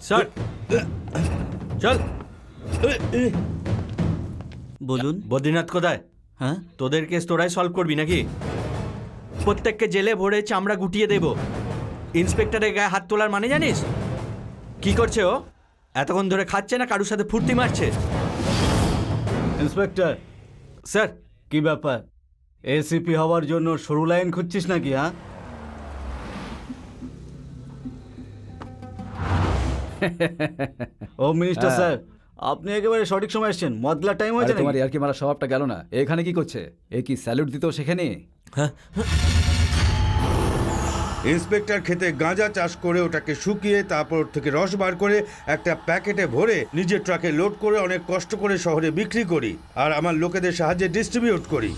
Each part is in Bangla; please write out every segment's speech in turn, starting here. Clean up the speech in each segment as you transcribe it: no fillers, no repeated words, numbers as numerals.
স্যার চল। বলুন বদ্রীনাথ কোথায়? হ্যাঁ, তোদের কেস তোরাই সলভ করবি নাকি? প্রত্যেককে জেলে ভরে চামড়া গুটিয়ে দেব। ইন্সপেক্টরের গায়ে হাত তোলার মানে জানিস? কি করছে ও? এতক্ষণ ধরে খাচ্ছে না কারুর সাথে ফুর্তি মারছে? Inspector sir. কি ব্যাপার, এসিপি হওয়ার জন্য সরু লাইন খুঁজছিস নাকি? হ্যাঁ, ও মিনিস্টার স্যার, আপনি একেবারে সঠিক সময় এসেছেন। মদলা টাইম হয়েছে। তোমার ইয়ার কি মারা স্বভাবটা গেল না? এখানে কি করছে? এ কি স্যালুট দিত সেখানে? ইন্সপেক্টর খেতে গাঁজা চাষ করে ওটাকে শুকিয়ে তারপর থেকে রস বার করে একটা প্যাকেটে ভরে নিজের ট্রাকে লোড করে অনেক কষ্ট করে শহরে বিক্রি করি আর আমার লোকেদের সাহায্যে ডিস্ট্রিবিউট করি।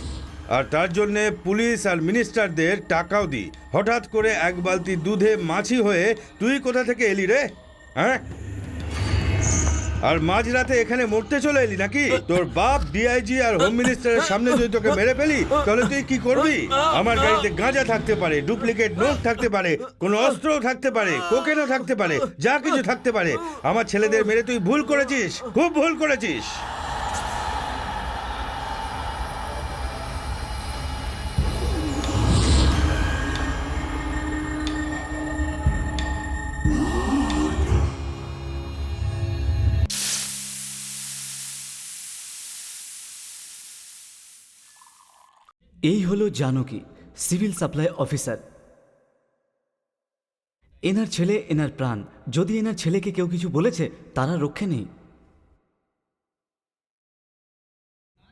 আর তার জন্যে পুলিশ আর মিনিস্টারদের টাকাও দিই। হঠাৎ করে এক বালতি দুধে মাছি হয়ে তুই কোথা থেকে এলি রে? হ্যাঁ, আর মাঝরাতে এখানে মরতে চলে এলি নাকি? তোর বাপ ডিআইজি আর হোম মিনিস্টারের সামনে যদি তোকে মেরে ফেলি তাহলে তুই কি করবি? আমার গাড়িতে গাঁজা থাকতে পারে, ডুপ্লিকেট নোট থাকতে পারে, কোনো অস্ত্রও থাকতে পারে, কোকেনও থাকতে পারে, যা কিছু থাকতে পারে। আমার ছেলেদের মেরে তুই ভুল করেছিস, খুব ভুল করেছিস। এই হলো জানকী, সিভিল সাপ্লাই অফিসার। এনার ছেলে এনার প্রাণ। যদি এনার ছেলেকে কেউ কিছু বলেছে তারা রক্ষে নেই।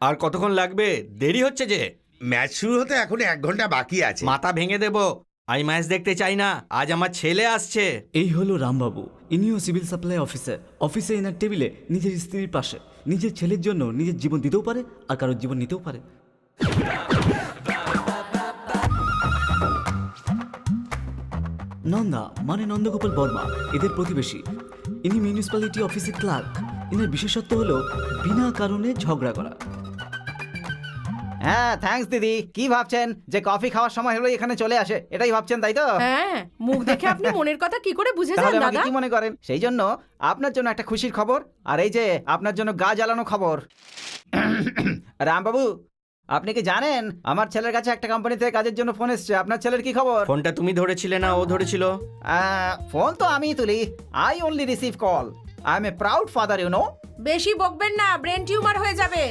আর কতক্ষণ লাগবে? দেরি হচ্ছে যে। ম্যাচ শুরু হতে এখন 1 ঘন্টা বাকি আছে। মাথা ভেঙে দেব। আমি ম্যাচ দেখতে চাই না, আজ আমার ছেলে আসছে। এই হলো রামবাবু, ইনিও সিভিল সাপ্লাই অফিসার। অফিসে এনার টেবিলে নিজের স্ত্রীর পাশে নিজের ছেলের জন্য নিজের জীবন দিতেও পারে আর কারোর জীবন নিতেও পারে। নন্দা মানে নন্দগোপাল বর্মা এদের প্রতিবেশী। ইনি মিউনিসিপ্যালিটি অফিসের ক্লার্ক। এনার বিশেষত্ব হলো বিনা কারণে ঝগড়া করা। হ্যাঁ, থ্যাঙ্কস দিদি। কি ভাবছেন যে কফি খাওয়ার সময় হলো এখানে চলে আসে, এটাই ভাবছেন তাই তো? হ্যাঁ, মুখ দেখে আপনি মনের কথা কি করে বুঝে যান তাহলে আমাকে দাদা? কি মনে করেন? সেই জন্য আপনার জন্য একটা খুশির খবর, আর এই যে আপনার জন্য গা জ্বালানো খবর। রামবাবু, আপনি কি জানেন আমার ছেলের কাছে একটা কোম্পানি থেকে কাজের জন্য ফোন এসেছে? আপনার ছেলের কি খবর? ফোনটা তুমি ধরেছিলে না ও ধরেছিল? ফোন তো আমিই তুলি। I only receive call. I am a proud father, you know. বেশি বকবেন না, ব্রেন টিউমার হয়ে যাবে।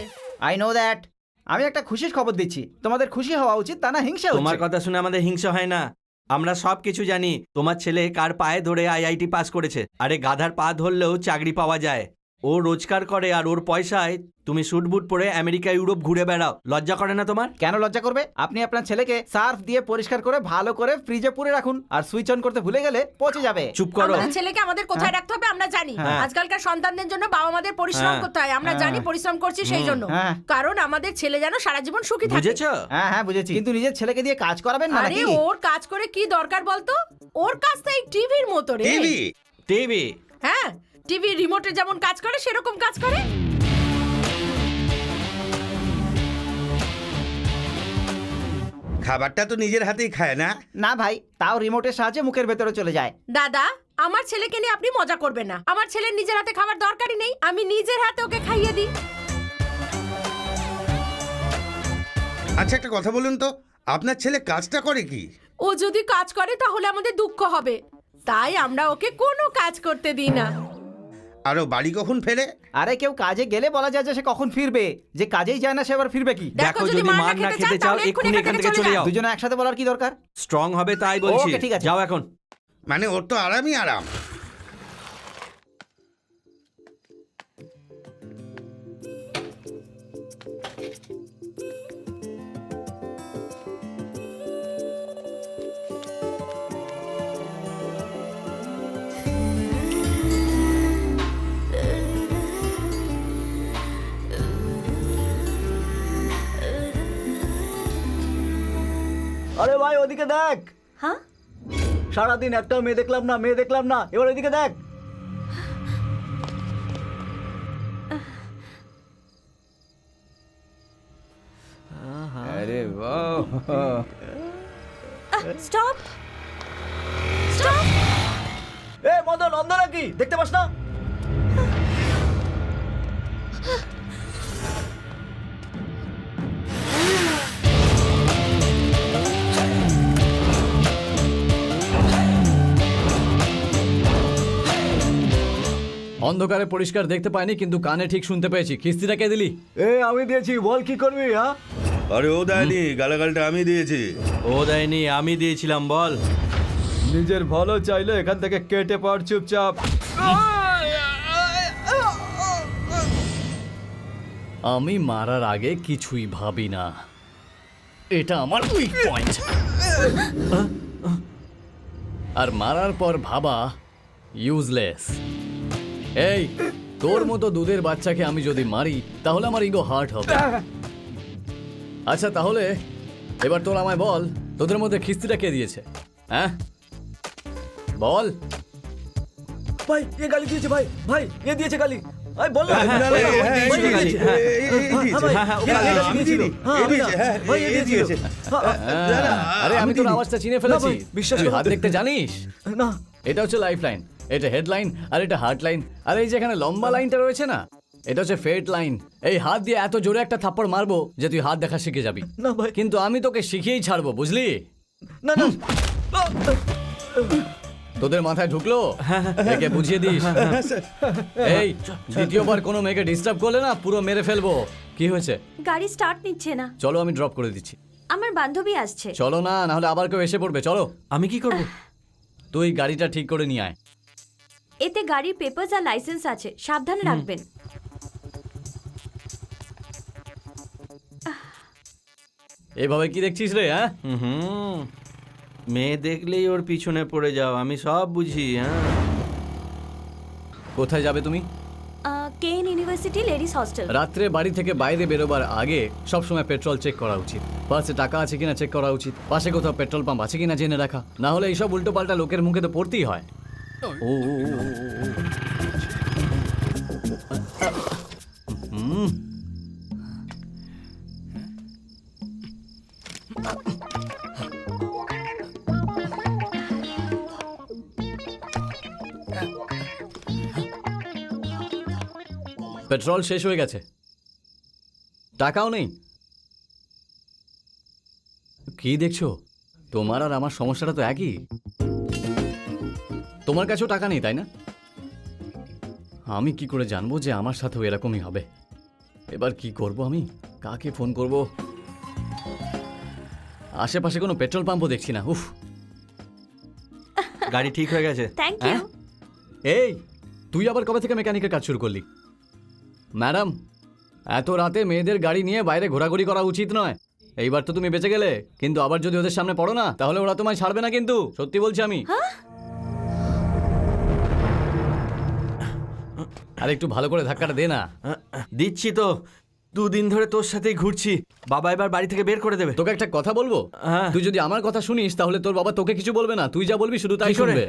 I know that. আমি একটা খুশির খবর দিচ্ছি। তোমাদের খুশি হওয়া উচিত, তা না হিংসা হচ্ছে। তোমার কথা শুনে আমাদের হিংসা হয় না। আমরা সব কিছু জানি। তোমার ছেলে কার পায়ে ধরে আইআইটি পাস করেছে। আরে গাধার পা ধরলেও চাকরি পাওয়া যায়। ও রোজগার করে আর ওর পয়সায় তুমি স্যুট বুট পরে আমেরিকা ইউরোপ ঘুরে বেড়াও। লজ্জা করে না তোমার? কেন লজ্জা করবে? আপনি আপনার ছেলেকে সার্ফ দিয়ে পরিষ্কার করে ভালো করে ফ্রিজে পুরে রাখুন, আর সুইচ অন করতে ভুলে গেলে পচে যাবে। চুপ করো। আমাদের ছেলেকে আমাদের কোথায় রাখতে হবে আমরা জানি। আজকালকার সন্তানদের জন্য বাবা মাদের পরিশ্রম করতে হয়, আমরা জানি পরিশ্রম করছি সেই জন্য। কারণ আমাদের ছেলে যেন সারা জীবন সুখী থাকে। বুঝেছো? হ্যাঁ হ্যাঁ বুঝেছি, কিন্তু নিজের ছেলেকে দিয়ে কাজ করাবেন না আরে নাকি? ওর কাজ করে কি দরকার বলতো? ওর কাজ তো এই টিভির মতো রে। TV TV? হ্যাঁ, টিভি রিমোটে যেমন কাজ করে সেরকম কাজ করে। খাবারটা তো নিজের হাতেই খায় না। না ভাই, তাও রিমোটের সাহায্যে মুখের ভেতরে চলে যায়। দাদা, আমার ছেলেকে নিয়ে আপনি মজা করবেন না। আমার ছেলের নিজের হাতে খাবার দরকারই নেই, আমি নিজের হাতে ওকে খাইয়ে দিই। আচ্ছা একটা কথা বলুন তো, আপনার ছেলে কাজটা করে কি? ও যদি কাজ করে তাহলে আমাদের দুঃখ হবে, তাই আমরা ওকে কোনো কাজ করতে দিই না। আরো বাড়ি কখন ফেরে? আরে কেউ কাজে গেলে বলা যায় যে সে কখন ফিরবে, যে কাজেই যায় না সে আবার ফিরবে কি? দেখো যদি মার না খেতে চাও এক্ষুনি এখান থেকে চলে যাও। দুজনে একসাথে বলার কি দরকার? স্ট্রং হবে তাই বলছি। ওকে, ঠিক আছে। যাও এখন। মানে ওর তো আরামই আরাম। আরে ভাই ওদিকে দেখ। হ্যাঁ, সারাদিন একটা মেয়ে দেখলাম না, এবার ওদিকে দেখ। আরে বাহ, স্টপ স্টপ। এ মদন, অন্ধ নাকি? দেখতে পাস না? অন্ধকারে পরিষ্কার দেখতে পাইনি কিন্তু কানে ঠিক শুনতে পেয়েছি। কিস্তিটা কে দিলি? এ আমি দিয়েছি, বল কি করবি? হ্যাঁ আরে ও দেয়নি, গালাগালটা আমি দিয়েছি। ও দেয়নি, আমি দিয়েছিলাম। বল। নিজের ভালো চাইলে এখান থেকে কেটে পড় চুপচাপ। আমি মারার আগে কিছুই ভাবি না, এটা আমার উইক পয়েন্ট। আর মারার পর ভাবা ইউজলেস। এই তোর মতো দুধের বাচ্চাকে আমি যদি মারি তাহলে আমার ইগো হার্ট হবে। আচ্ছা তাহলে এবার তোর আমায় বল, তোদের মধ্যে খিস্তিটা কে দিয়েছে? হ্যাঁ বল। ভাই এ গালি দিয়েছে, ভাই এ দিয়েছে গালি। আই বল না। হ্যাঁ, ভাই, হ্যাঁ, ভাই, হ্যাঁ, ভাই, এই গালি। হ্যাঁ, হ্যাঁ, হ্যাঁ, ও গালি। আমি দিয়েছিল। হ্যাঁ, আমি না। ভাই, এ দিয়েছিল। আরে আমি তোর আওয়াজটা চিনে ফেলেছি। না ভাই, বিশ্বাস তুই করো। হাত দেখতে জানিস? না এটা হচ্ছে লাইফ লাইন, এটা হেডলাইন, আর এটা হার্ট লাইন। আর এই যে এখানে লম্বা লাইনটা রয়েছে না, এটা হচ্ছে ফেট লাইন। এই হাত দিয়ে এত জোরে একটা থাপ্পড় মারবো যে তুই হাত দেখা শিখে যাবি। না ভাই। কিন্তু আমি তোকে শিখিয়েই ছাড়বো, বুঝলি? না না। তোদের মাথায় ঢুকলো? একে বুঝিয়ে দিস। এই দ্বিতীয়বার কোনো মেয়েকে ডিস্টার্ব করলে না পুরো মেরে ফেলবো। কি হয়েছে? গাড়ি স্টার্ট নিচ্ছে না। চলো আমি ড্রপ করে দিচ্ছি। আমার বান্ধবী আসছে। চলো না, নাহলে আবার কেউ এসে পড়বে। চলো। আমি কি করব? তুই গাড়িটা ঠিক করে নিয়ে আয়। এতে গাড়ির পেপারস আর লাইসেন্স আছে, সাবধানে রাখবেন। এভাবে কি দেখছিস রে? হ্যাঁ হুম, মেয়ে দেখলেই ওর পিছনে পড়ে যাও, আমি সব বুঝি। হ্যাঁ, কোথায় যাবে তুমি? KN university ladies hostel. রাত্রে বাড়ি থেকে বাইরে বেরোবার আগে সবসময় পেট্রোল চেক করা উচিত। পাশে টাকা আছে কিনা চেক করা উচিত। পাশে কোথাও পেট্রোল পাম্প আছে কিনা জেনে রাখা। না হলে এইসব উল্টো পাল্টা লোকের মুখে তো পড়তেই হয়। ও হুম। পেট্রোল শেষ হয়ে গেছে, টাকাও নেই। কি দেখছো? তোমার আর আমার সমস্যাটা তো একই। তোমার কাছেও টাকা নেই, তাই না? আমি কি করে জানবো যে আমার সাথেও এরকমই হবে? এবার কি করব আমি? কাকে ফোন করব? আশেপাশে কোনো পেট্রোল পাম্পও দেখছি না। উফ। গাড়ি ঠিক হয়ে গেছে। Thank you. এই তুই আবার কবে থেকে মেকানিকের কাজ শুরু করলি? ম্যাডাম, এত রাতে মেয়েদের গাড়ি নিয়ে বাইরে ঘোরাঘুরি করা উচিত নয়। এইবার তো তুমি বেঁচে গেলে, কিন্তু আবার যদি ওদের সামনে পড়ো না তাহলে ওরা তোমায় ছাড়বে না। কিন্তু সত্যি বলছি আমি। আর একটু ভালো করে ধাক্কাটা দে না। দিচ্ছি তো। দুদিন ধরে তোর সাথেই ঘুরছি, বাবা এবার বাড়ি থেকে বের করে দেবে। তোকে একটা কথা বলবো, হ্যাঁ। তুই যদি আমার কথা শুনিস তাহলে তোর বাবা তোকে কিছু বলবে না, তুই যা বলবি শুধু তাই কি করে? শুনবে।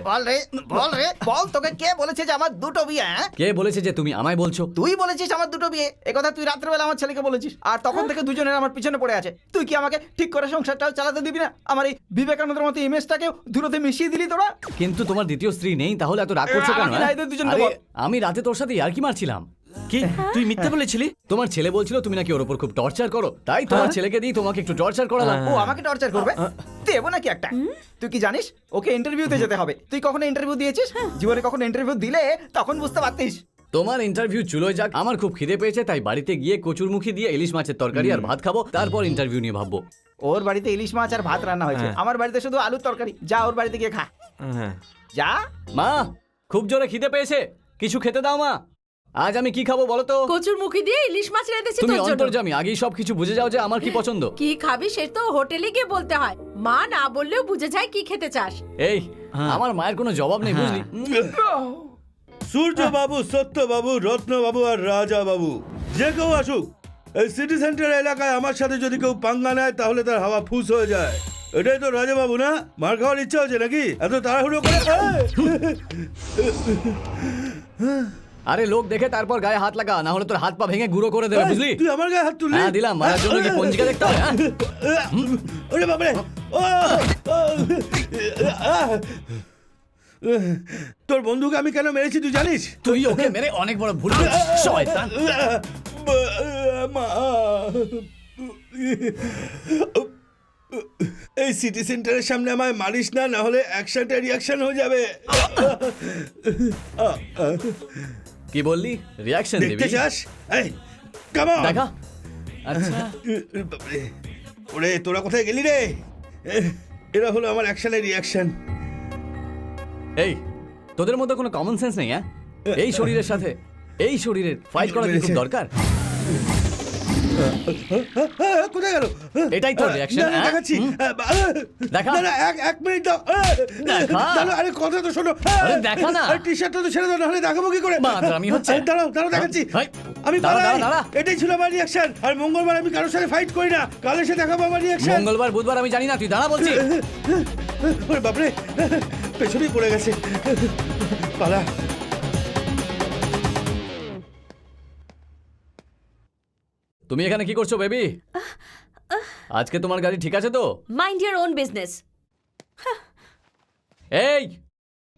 বল তোকে কে বলেছে যে আমার দুটো বিয়ে? হ্যাঁ কে বলেছে যে তুমি আমায় বলছো? তুই বলেছিস আমার দুটো বিয়ে, একথা তুই রাত্রেবেলা আমার ছেলেকে বলেছিস, আর তখন থেকে দুজনের আমার পিছনে পড়ে আছে। তুই কি আমাকে ঠিক করে সংসারটাও চালাতে দিবি না? আমার এই বিবেকানন্দের মতো ইমেজটাকেও ধুলোতে মিশিয়ে দিলি তোরা। কিন্তু তোমার দ্বিতীয় স্ত্রী নেই, তাহলে এত রাগ করছো কেন? আমাকে না, এদের দুজনকে আরে, বল। আমি রাতে তোর সাথে ইয়ার্কি মারছিলাম। কি তুই মিথ্যা বলেছিলি? তোমার ছেলে বলছিল তুমি নাকি ওর উপর খুব টর্চার করো, তাই তোমার ছেলেকে দিয়ে তোমাকে একটু টর্চার করালাম। ও আমাকে টর্চার করবে? দেবো নাকি একটা? তুই কি জানিস ওকে ইন্টারভিউতে যেতে হবে? তুই কখনো ইন্টারভিউ দিয়েছিস? জীবনে কখনো ইন্টারভিউ দিলে তখন বুঝতে পারতিস। তোমার ইন্টারভিউ চুলোয় যাক, আমার খুব খিদে পেয়েছে, তাই বাড়িতে গিয়ে কচুরমুখী দিয়ে ইলিশ মাছের তরকারি আর ভাত খাবো, তারপর ইন্টারভিউ নিয়ে ভাববো। ওর বাড়িতে ইলিশ মাছ আর ভাত রান্না হয়েছে, আমার বাড়িতে শুধু আলুর তরকারি। যা ওর বাড়িতে গিয়ে খা, হ্যাঁ। যা। মা, খুব জোরে খিদে পেয়েছে, কিছু খেতে দাও মা। আজ আমি কি খাবো বলো তো? কচুর মুখি দিয়ে ইলিশ মাছ রেঁধেছি তুমি তোর জন্য। অন্তর্জামী, আগেই সব কিছু বুঝে যাও যে আমার কি পছন্দ। কি খাবি সে তো হোটেলে গিয়ে বলতে হয়, মা না বললেও বুঝে যায় কি খেতে চাস। এই, আমার মায়ের কোনো জবাব নেই, বুঝলি? সূর্য বাবু, সত্য বাবু, রত্ন বাবু আর রাজা বাবু যে কেউ আসুক, এই সিটি সেন্টার এলাকায় আমার সাথে যদি কেউ পাঙ্গা নেয় তাহলে তার হাওয়া ফুস হয়ে যায়। এটাই তো রাজা বাবু না? মার খাওয়ার ইচ্ছা হচ্ছে নাকি এত তাড়াহুড়ো করে? আরে লোক দেখে তারপর গায়ে হাত লাগা, না হলে তোর হাত পা ভেঙে গুঁড়ো করে দেবে, বুঝলি? তুই আমার গায়ে হাত তুললি? হ্যাঁ দিলাম, মারার জন্য কি পঞ্জিকা দেখতে হয়? হ্যাঁ? ওরে বাবারে! তোর বন্ধুকে আমি কেন মেরেছি তুই জানিস? তুই ওকে মেরে অনেক বড় ভুল করেছিস, শয়তান। মা, এই সিটি সেন্টারের সামনে আমায় মারিস না, না হলে অ্যাকশনটা রিয়াকশন হয়ে যাবে। কি বললি? রিয়াকশন দিবি? দেখতে চাস? এই কাম অন। দেখা। আচ্ছা, বাপরে, ওরে তোরা কোথায় গেলি রে? এরা হলো আমার অ্যাকশনের রিয়াকশন। এই, তোদের মধ্যে কোনো কমন সেন্স নেই? হ্যাঁ, এই শরীরের সাথে এই শরীরের ফাইট করা কি খুব দরকার? কোথায় গেল? এটাই তো reaction, হ্যাঁ? দেখাচ্ছি। দেখা। না, না, এক মিনিট দাও। দেখা। দাঁড়াও, আরে কথা তো শোনো। আরে দেখা না। টি শার্টটা তো ছেড়ে দাও, নাহলে দেখাবো কি করে? বাঁদরামি হচ্ছে। দাঁড়াও দাঁড়াও, দেখাচ্ছি। হাই, আমি দাঁড়া, পালাই। দাঁড়া, দাঁড়া। এটাই ছিল আমার রিয়াকশন। আর মঙ্গলবার আমি কারোর সাথে ফাইট করি না, কাল এসে দেখাবো আমার রিয়াকশন। মঙ্গলবার বুধবার আমি জানি না, তুই দাঁড়া বলছি। ওরে বাপরে, পেছনেই পড়ে গেছে। পালা। তুমি এখানে কি করছো বেবি? আজকে তোমার গাড়ি ঠিক আছে তো? Mind your own business. এই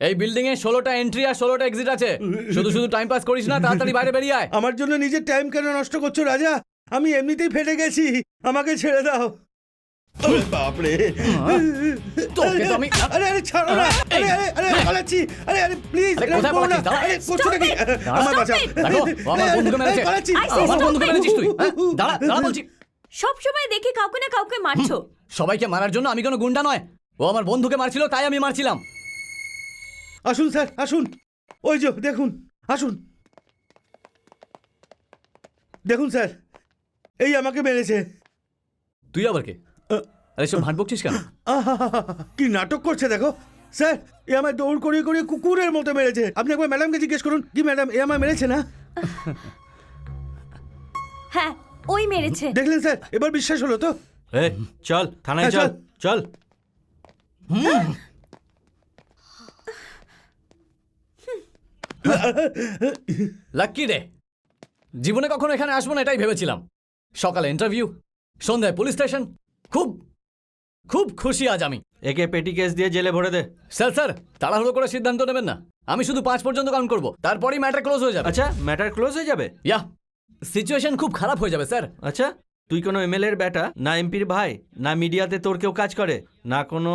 এই বিল্ডিং এ 16টা এন্ট্রি আর 16টা এক্সিট আছে, শুধু শুধু টাইম পাস করিস না, তাড়াতাড়ি বাইরে বেরিয়ে আয়। আমার জন্য নিজের টাইম কেন নষ্ট করছো রাজা? আমি এমনিতেই ফেটে গেছি, আমাকে ছেড়ে দাও। ওরে বাপরে, তোকে তো আমি আরে আরে ছাড়ো না, আরে আরে আরে পালাচ্ছি, আরে আরে প্লিজ, আরে কোথায় পালাচ্ছিস? দাঁড়া। আরে করছো নাকি? আমার বাঁচাও। দেখো, ও আমার বন্ধুকে মেরেছে। পালাচ্ছি। I say আমার stop বন্ধুকে it. মেরেছিস তুই? হ্যাঁ? দাঁড়া দাঁড়া বলছি। সব সময় দেখি কাউকে না কাউকে মারছো। সবাইকে মারার জন্য আমি কোনো গুন্ডা নয়, ও আমার বন্ধুকে মারছিল তাই আমি মারছিলাম। আসুন স্যার, আসুন। ওই যে দেখুন, আসুন। দেখুন স্যার, এই আমাকে মেরেছে। তুই আবার কে? আরে সব ভাট বকছিস কেন? আহাহাহা, কি নাটক করছে দেখো স্যার। এ আমায় দৌড় করিয়ে করিয়ে কুকুরের মতো মেরেছে। আপনি একবার ম্যাডামকে জিজ্ঞেস করুন। কি ম্যাডাম, এ আমায় মেরেছে না? হ্যাঁ, ওই মেরেছে। দেখলেন স্যার, এবার বিশ্বাস হলো তো? এই চল থানায়, হ্যাঁ, চল চল। লাক্কি রে, জীবনে কখনো এখানে আসবো না এটাই ভেবেছিলাম। সকালে ইন্টারভিউ, সন্ধ্যায় পুলিশ স্টেশন। খুব খুব খুশি আজ আমি। একে পেটি কেস দিয়ে জেলে ভরে দে। স্যার তাড়াহুড়ো করে সিদ্ধান্ত নেবেন না, আমি শুধু 5 পর্যন্ত কাউন্ট করবো, তারপরেই ম্যাটার ক্লোজ হয়ে যাবে। আচ্ছা, ম্যাটার ক্লোজ হয়ে যাবে? ইয়া, সিচুয়েশন খুব খারাপ হয়ে যাবে স্যার। আচ্ছা, তুই কোনো এমএলএ এর বেটা, না এমপির ভাই, না মিডিয়াতে তোর কেউ কাজ করে, না কোনো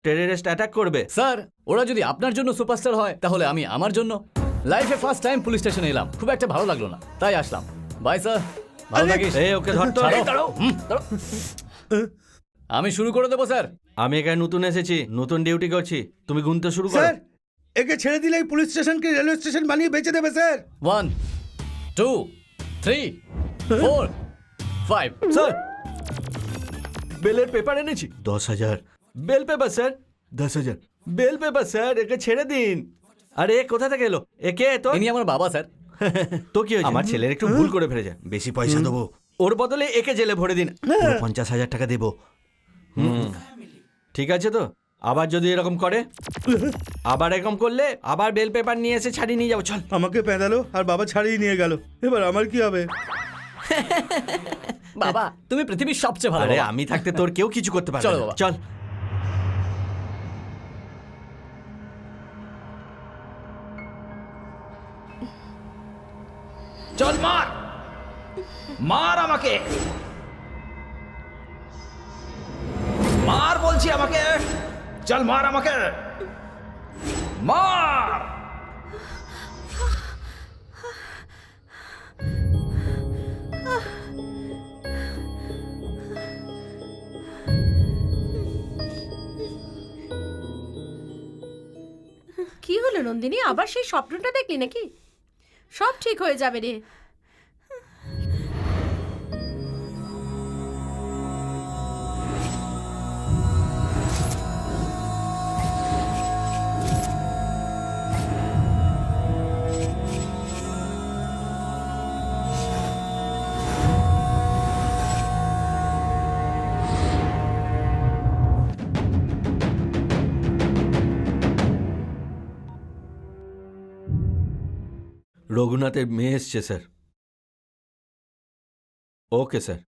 টেররিস্ট অ্যাটাক করবে? স্যার, ওরা যদি আপনার জন্য সুপারস্টার হয় তাহলে আমি আমার জন্য। লাইফে ফার্স্ট টাইম পুলিশ স্টেশনে এলাম, খুব একটা ভালো লাগলো না, তাই আসলাম। বাই স্যার, ভালো থাকিস। এই ওকে ধর তো। ছাড়ো। এই, দাঁড়াও। দাঁড়াও। আমি শুরু করে দেবো স্যার। আমি এখানে নতুন এসেছি, নতুন ডিউটি করছি, তুমি গুনতে শুরু করো। স্যার, একে ছেড়ে দিলেই পুলিশ স্টেশনকে রেলওয়ে স্টেশন বানিয়ে বেঁচে দেবে স্যার। 1 2 3 4 5। স্যার, বেলের পেপার এনেছি 10,000। Bail paper sir, 10,000 bail paper sir, একে ছেড়ে দিন। আরে এ কোথা থেকে এলো? একে তো ইনি আমার বাবা স্যার। তো কি হয়েছে? আমার ছেলের একটু ভুল করে ফেলেছে, বেশি পয়সা দেবো। ওর বদলে একে জেলে ভরে দিন, পুরো 50,000 টাকা দেবো। ঠিক আছে তো? আবার যদি এরকম করে, আবার এরকম করলে আবার বেল পেপার নিয়ে এসে ছাড়িয়ে নিয়ে যাবো। চল। আমাকে পেঁদালো আর বাবা ছাড়িয়ে নিয়ে গেল, এবার আমার কি হবে? বাবা তুমি পৃথিবীর সবচেয়ে ভালো আরে বাবা। আমি থাকতে তোর কেউ কিছু করতে পারবে চলো না। বাবা। চল। চল মার, মার আমাকে, মার বলছি আমাকে, চল মার আমাকে, মার। কি হলো নন্দিনী, আবার সেই স্বপ্নটা দেখলি নাকি? সব ঠিক হয়ে যাবে রে। রঘুনাথের মেয়ে এসছে sir. Okay sir.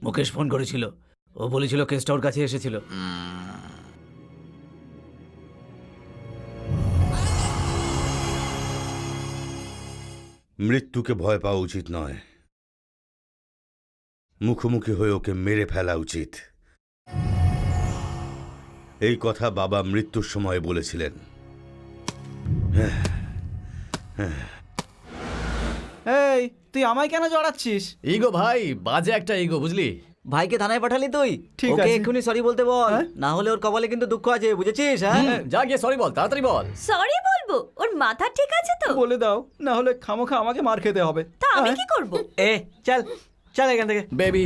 Mukesh phone করেছিল, ও বলেছিল কেসটা ওর কাছে এসেছিল। মৃত্যুকে ভয় পাওয়া উচিত নয়, মুখোমুখি হয়ে ওকে মেরে ফেলা উচিত। এই কথা বাবা মৃত্যুর সময় বলেছিলেন। এই তুই আমায় কেন জড়াচ্ছিস? ইগো ভাই, বাজে একটা ইগো, বুঝলি? ভাইকে থানায় পাঠালি তুই? ঠিক ওকে আছে। এক্ষুনি সরি বলতে বল, হ্যাঁ? না হলে ওর কপালে কিন্তু দুঃখ আছে, বুঝেছিস? হ্যাঁ যা গিয়ে সরি বল, তাড়াতাড়ি বল। সরি বলবো? ওর মাথা ঠিক আছে তো? বলে দাও, না হলে খামোখা আমাকে মার খেতে হবে। তা আমি কি করব? এ চল চল এখান থেকে। বেবি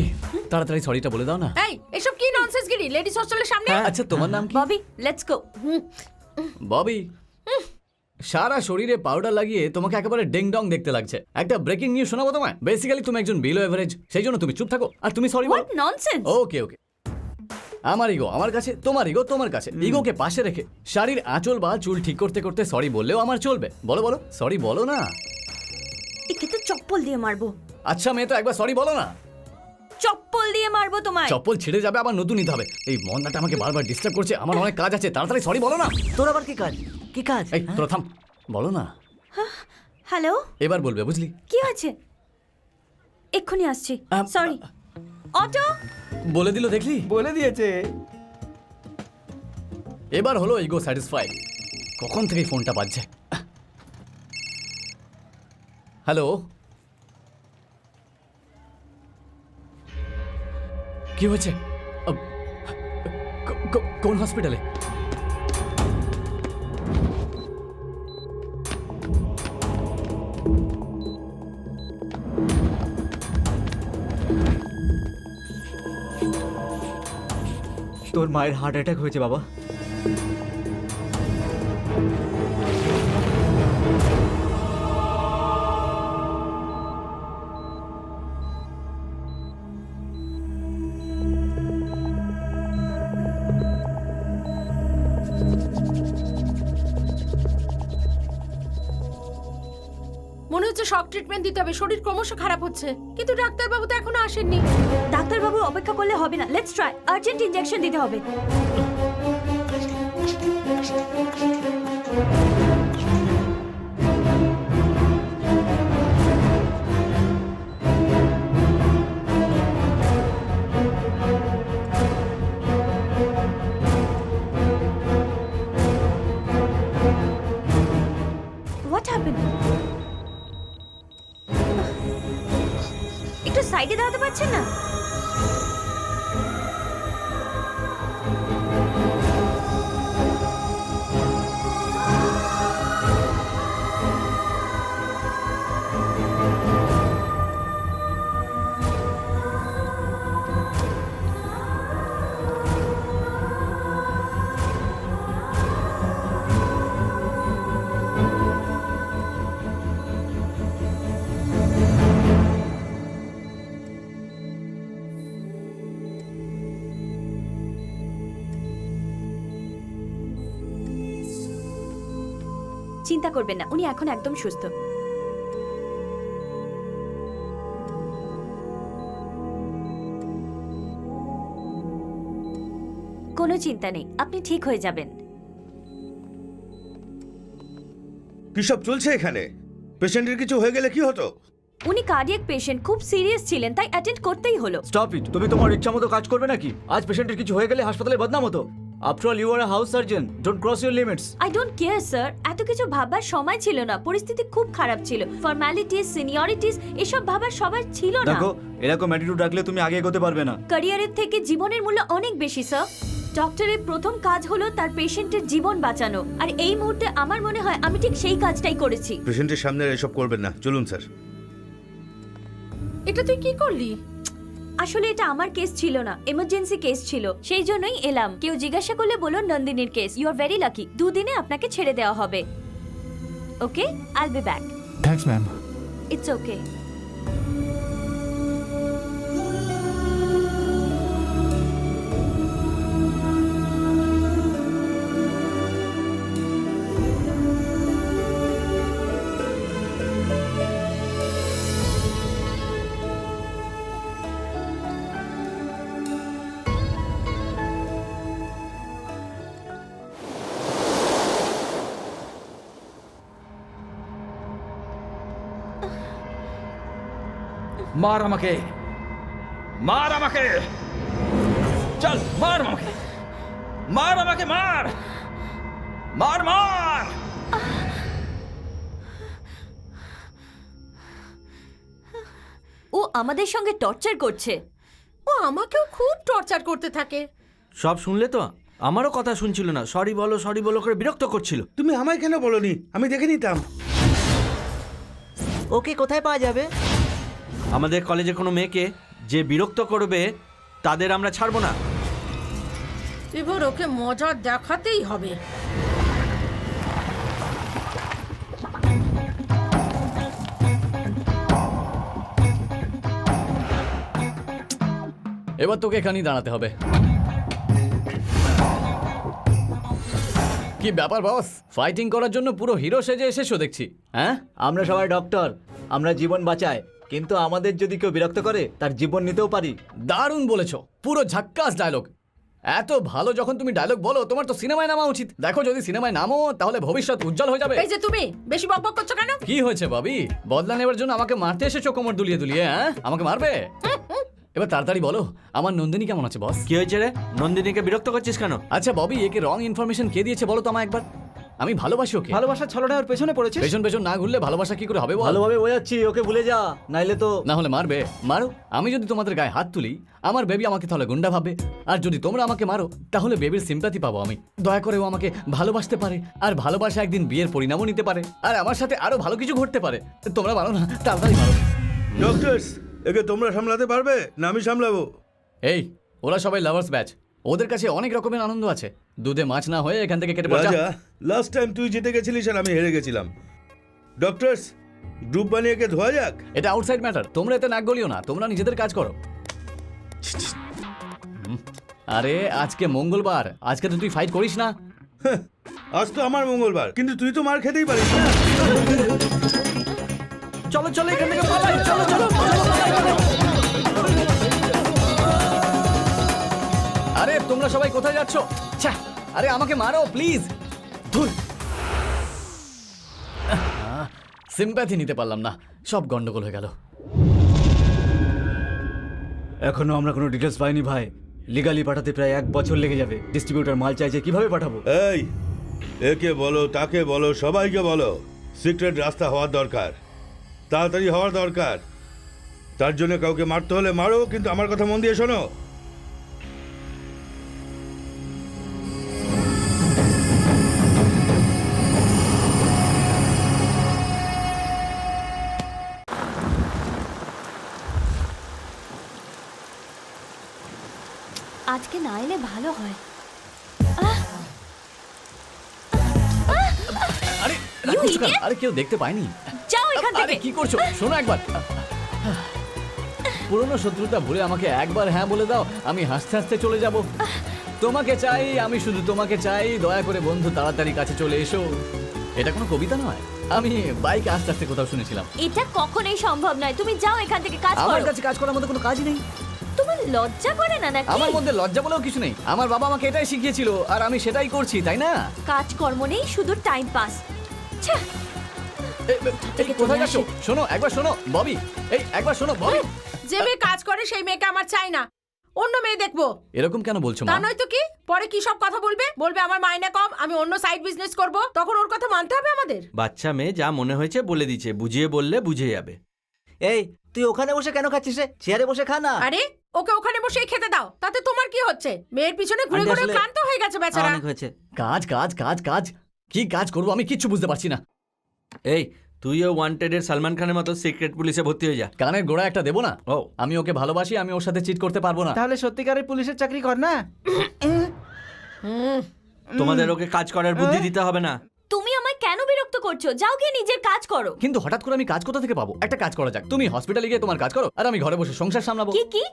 তাড়াতাড়ি সরিটা বলে দাও না। এই এসব কি ননসেন্স গিরি লেডিস হস্টেলের সামনে? আচ্ছা তোমার নাম কি? Bobby, let's go. ববি, সারা শরীরে পাউডার লাগিয়ে তোমাকে একেবারে ডিং ডং দেখতে লাগছে। একটা ব্রেকিং নিউজ শোনাবো তোমায়। বেসিক্যালি তুমি একজন বিলো এভারেজ, সেই জন্য তুমি চুপ থাকো আর তুমি সরি বলো। What nonsense! ওকে ওকে, আমার ইগো আমার কাছে, তোমার ইগো তোমার কাছে। ইগোকে পাশে রেখে শাড়ির আঁচল বা চুল ঠিক করতে করতে সরি বললেও আমার চলবে। বলো বলো, সরি বলো না। একে তো চপ্পল দিয়ে মারবো। আচ্ছা মেয়ে, তো একবার সরি বলো না। চপ্পল দিয়ে মারবো তোমায়। চপ্পল ছিঁড়ে যাবে, আবার নতুন নিতে হবে। এই মন্দাটা আমাকে বারবার ডিস্টার্ব করছে, আমার অনেক কাজ আছে। তাড়াতাড়ি সরি বলো না। তোর আবার কি কাজ? কি কাজ? এই প্রথম বলো না। হ্যালো, এবার বলবে, বুঝলি? কি হয়েছে? এক্ষুনি আসছি। সরি। অটো! বলে দিল, দেখলি? বলে দিয়েছে। এবার হলো ইগো স্যাটিসফাই। কখন থেকে ফোনটা বাজছে? হ্যালো, কি হয়েছে? কোন হসপিটালে? তোর মায়ের হার্ট অ্যাটাক হয়েছে বাবা। মনে হচ্ছে শক ট্রিটমেন্ট দিতে হবে, শরীর ক্রমশ খারাপ হচ্ছে। কিন্তু ডাক্তারবাবু তো এখনো আসেননি। ডাক্তারবাবু অপেক্ষা করলে হবে না, লেটস ট্রাই। আর্জেন্ট ইনজেকশন দিতে হবে। What happened? একটু সাইডে দাঁড়াতে পারছেন না? চিন্তা করবেন না, উনি এখন একদম সুস্থ। কোনো চিন্তা নেই, আপনি ঠিক হয়ে যাবেন। কি সব চলছে এখানে? পেশেন্টের কিছু হয়ে গেলে কি হতো? উনি কার্ডিয়াক পেশেন্ট, খুব সিরিয়াস ছিলেন, তাই অ্যাটেন্ড করতেই হলো। স্টপ ইট, তুমি তোমার ইচ্ছা মতো কাজ করবে নাকি? আজ পেশেন্টের কিছু হয়ে গেলে হাসপাতালে বদনাম হতো। After all you are a house surgeon, don't cross your limits. I don't care sir, এত কিছু ভাবার সময় ছিল না, পরিস্থিতি খুব খারাপ ছিল। ফর্মালিটিস, সিনিয়রিটিস এসব ভাবার সবার ছিল না। দেখো, এরকম অ্যাটিটিউড রাখলে তুমি আগে এগোতে পারবে না। ক্যারিয়ারের থেকে জীবনের মূল্য অনেক বেশি স্যার। ডক্টরের প্রথম কাজ হলো তার পেশেন্টের জীবন বাঁচানো, আর এই মুহূর্তে আমার মনে হয় আমি ঠিক সেই কাজটাই করেছি। পেশেন্টের সামনে আর এসব করবেন না, চলুন স্যার। এটা তুই কি করলি? আসলে এটা আমার কেস ছিল না, এমার্জেন্সি কেস ছিল, সেই জন্যই এলাম। কেউ জিজ্ঞাসা করলে বলুন নন্দিনীর case. You are very lucky, 2 দিনে আপনাকে ছেড়ে দেওয়া হবে। Okay, I'll be back. Thanks ma'am. It's okay. মার আমাকে, মার আমাকে, চল মার আমাকে, মার আমাকে, মার মার মার। ও আমাদের সঙ্গে টর্চার করছে। ও আমাকেও খুব টর্চার করতে থাকে। সব শুনলে তো? আমারও কথা শুনছিল না, সরি বলো করে বিরক্ত করছিল। তুমি আমায় কেন বলনি? আমি দেখে নিতাম। ওকে কোথায় পাওয়া যাবে? আমাদের কলেজে কোনো মেয়েকে যে বিরক্ত করবে তাদের আমরা ছাড়বো না। এবার ওকে মজা দেখাতেই হবে। এবার তোকে এখানেই দাঁড়াতে হবে। কি ব্যাপার বস, ফাইটিং করার জন্য পুরো হিরো সেজে এসেছো দেখছি। হ্যাঁ, আমরা সবাই ডক্টর, আমরা জীবন বাঁচাই, কিন্তু আমাদের যদি কেউ বিরক্ত করে তার জীবন নিতেও পারি। দারুণ বলেছো, পুরো ঝাক্কাস ডায়লগ। এত ভালো যখন তুমি ডায়লগ বলো, তোমার তো সিনেমায় নামা উচিত। দেখো, যদি সিনেমায় নামো তাহলে ভবিষ্যৎ উজ্জ্বল হয়ে যাবে। এই যে তুমি বেশি বকবক করছো কেন? কি হয়েছে বাবি, বদলা নেবার জন্য আমাকে মারতে এসেছো কোমর দুলিয়ে দুলিয়ে? হ্যাঁ, আমাকে মারবে? এবার তাড়াতাড়ি বলো, আমার নন্দিনী কেমন আছে বস? কি হয়েছে রে? নন্দিনীকে বিরক্ত করছিস কেন? আচ্ছা ববি, একে রং ইনফরমেশন কে দিয়েছে বলো তো আমায় একবার। আমি ভালোবাসি ওকে। ভালোবাসার ছলনা ওর পেছনে পড়েছিস। পেছন পেছন না ঘুরলে ভালোবাসা কি করে হবে বল? ভালোভাবে বোঝাচ্ছি, ওকে ভুলে যা, নাইলে তো। না হলে মারবে? মারো। আমি যদি তোমাদের গায়ে হাত তুলি, আমার বেবি আমাকে তাহলে গুন্ডা ভাববে। আর যদি তোমরা আমাকে মারো, তাহলে বেবির সিম্প্যাথি পাবো আমি। দয়া করে ও আমাকে ভালোবাসতে পারে, আর ভালোবাসা একদিন বিয়ের পরিণামও নিতে পারে, আর আমার সাথে আরো ভালো কিছু ঘটতে পারে। তোমরা মারো না, তাড়াতাড়ি মারো। ডক্টরস, একে তোমরা সামলাতে পারবে না আমি সামলাবো? এই, ওরা সবাই লাভার্স ব্যাচ, ওদের কাছে অনেক রকমের আনন্দ আছে। দুধে মাছ না হয়ে এখান থেকে কেটে পড় যা। রাজা, লাস্ট টাইম তুই জিতে গেছিলিস আর আমি হেরে গেছিলাম। ডক্টরস, গ্রুপ বানিয়ে একে ধোয়া যাক। এটা আউটসাইড ম্যাটার, তোমরা এতে নাক গলিও না, তোমরা নিজেদের কাজ করো। আরে আজকে মঙ্গলবার, আজকে তো তুই ফাইট করিস না। আজ তো আমার মঙ্গলবার, কিন্তু তুই তো মার খেতেই পারিস না। চলো এখান থেকে পালাই, চলো। আরে তোমরা সবাই কোথায় যাচ্ছ? ছ্যা, আরে আমাকে মারো প্লিজ। ধুর, সিম্প্যাথি নিতে পারলাম না, সব গন্ডগোল হয়ে গেল। এখনো আমরা কোনো ডিটেলস পাইনি ভাই। লিগালি পাঠাতে প্রায় 1 বছর লেগে যাবে। ডিস্ট্রিবিউটর মাল চাইছে, কিভাবে পাঠাবো? এই, একে বলো, তাকে বলো, সবাইকে বলো, সিক্রেট রাস্তা হওয়ার দরকার, তাড়াতাড়ি হওয়ার দরকার। তার জন্য কাউকে মারতে হলে মারো, কিন্তু আমার কথা মন দিয়ে শোনো। আজকে না এলে ভালো হয়। আরে You রাখছো কেন? idiot! আরে কেউ দেখতে পায়নি। যাও এখান আরে থেকে। কি করছো? শোনো একবার, পুরনো শত্রুতা ভুলে আমাকে একবার হ্যাঁ বলে দাও, আমি হাসতে হাসতে চলে যাব। তোমাকে চাই, আমি শুধু তোমাকে চাই। দয়া করে বন্ধু, তাড়াতাড়ি কাছে চলে এসো। এটা কোনো কবিতা নয়, আমি বাইকে আস্তে আস্তে কোথাও শুনেছিলাম। এটা কখনোই সম্ভব নয়। তুমি যাও এখান থেকে, কাজ আমার করো। কাছে কাজ করার মতো কোনো কাজই নেই। তোমার লজ্জা করে না নাকি? আমার মধ্যে লজ্জা বলেও কিছু নেই। আমার বাবা আমাকে এটাই শিখিয়েছিল আর আমি সেটাই করছি, তাই না? কাজকর্ম নেই, শুধু টাইম পাস। ছ্যা, এই কোথায় যাচ্ছ? শোনো, একবার শোনো ববি, এই একবার শোনো ববি। যে মেয়ে কাজ করে সেই মেয়েকে আমার চাই না, অন্য মেয়ে দেখবো। এরকম কেন বলছো তা মা? নয় তো কি, পরে কি সব কথা বলবে, বলবে আমার মাইনে কম, আমি অন্য সাইড বিজনেস করব, তখন ওর কথা মানতে হবে আমাদের। বাচ্চা মেয়ে যা মনে হয়েছে বলে দিচ্ছে, বুঝিয়ে বললে বুঝে যাবে। এই তুই ওখানে বসে কেন খাচ্ছিস রে? চেয়ারে বসে খা না। আরে ওকে ওখানে বসেই খেতে দাও, তাতে তোমার কি হচ্ছে? মেয়ের পিছনে ঘুরে আন্টি, ঘুরে আসলে ক্লান্ত হয়ে গেছে বেচারা। অনেক হয়েছে। কাজ কাজ কাজ কাজ, কি কাজ করবো আমি কিচ্ছু বুঝতে পারছি না। এই তুইও ওয়ান্টেডের সালমান খানের মতো সিক্রেট পুলিশে ভর্তি হয়ে যা। কানের গোড়া একটা দেবো না? ও আমি ওকে ভালোবাসি, আমি ওর সাথে চিট করতে পারবো না। তাহলে সত্যিকারের পুলিশের চাকরি কর না। তোমাদের ওকে কাজ করার বুদ্ধি দিতে হবে না। তুমি আমায় কেন বিরক্ত করছো? যাও গিয়ে নিজের কাজ করো। কিন্তু হঠাৎ করে আমি কাজ কোথা থেকে পাবো? একটা কাজ করা যাক, তুমি হসপিটালে গিয়ে তোমার কাজ করো আর আমি ঘরে বসে সংসার সামলাবো। কি কি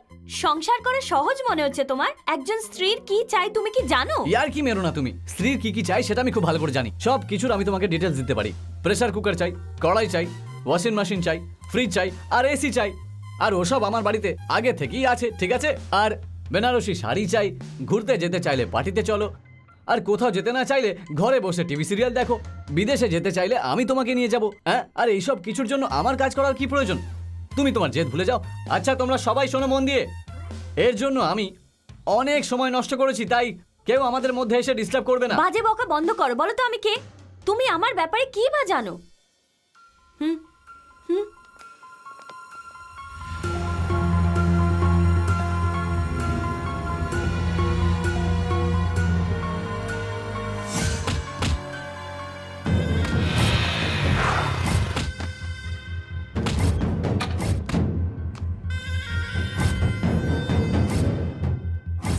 সংসার করে সহজ মনে হচ্ছে তোমার? একজন স্ত্রীর কি চাই তুমি কি জানো? ইয়ার কি মেরো না তুমি। স্ত্রীর কি কি চাই সেটা আমি খুব ভালো করে জানি। সব কিছুর আমি তোমাকে ডিটেলস দিতে পারি। প্রেসার কুকার চাই, কড়াই চাই, ওয়াশিং মেশিন চাই, ফ্রিজ চাই আর এসি চাই। আর ওসব আমার বাড়িতে আগে থেকেই আছে, ঠিক আছে? আর বেনারসি শাড়ি চাই, ঘুরতে যেতে চাইলে পার্টিতে চলো, আর কোথাও যেতে না চাইলে ঘরে বসে টিভি সিরিয়াল দেখো, বিদেশে যেতে চাইলে আমি তোমাকে নিয়ে যাব। হ্যাঁ, আর এইসব কিছুর জন্য আমার কাজ করার কি প্রয়োজন? তুমি তোমার জেদ ভুলে যাও। আচ্ছা তোমরা সবাই শোনো মন দিয়ে, এর জন্য আমি অনেক সময় নষ্ট করেছি, তাই কেউ আমাদের মধ্যে এসে ডিস্টার্ব করবে না। বাজে বকা বন্ধ করো। বলো তো আমি কে? তুমি আমার ব্যাপারে কি বা জানো? হুম হুম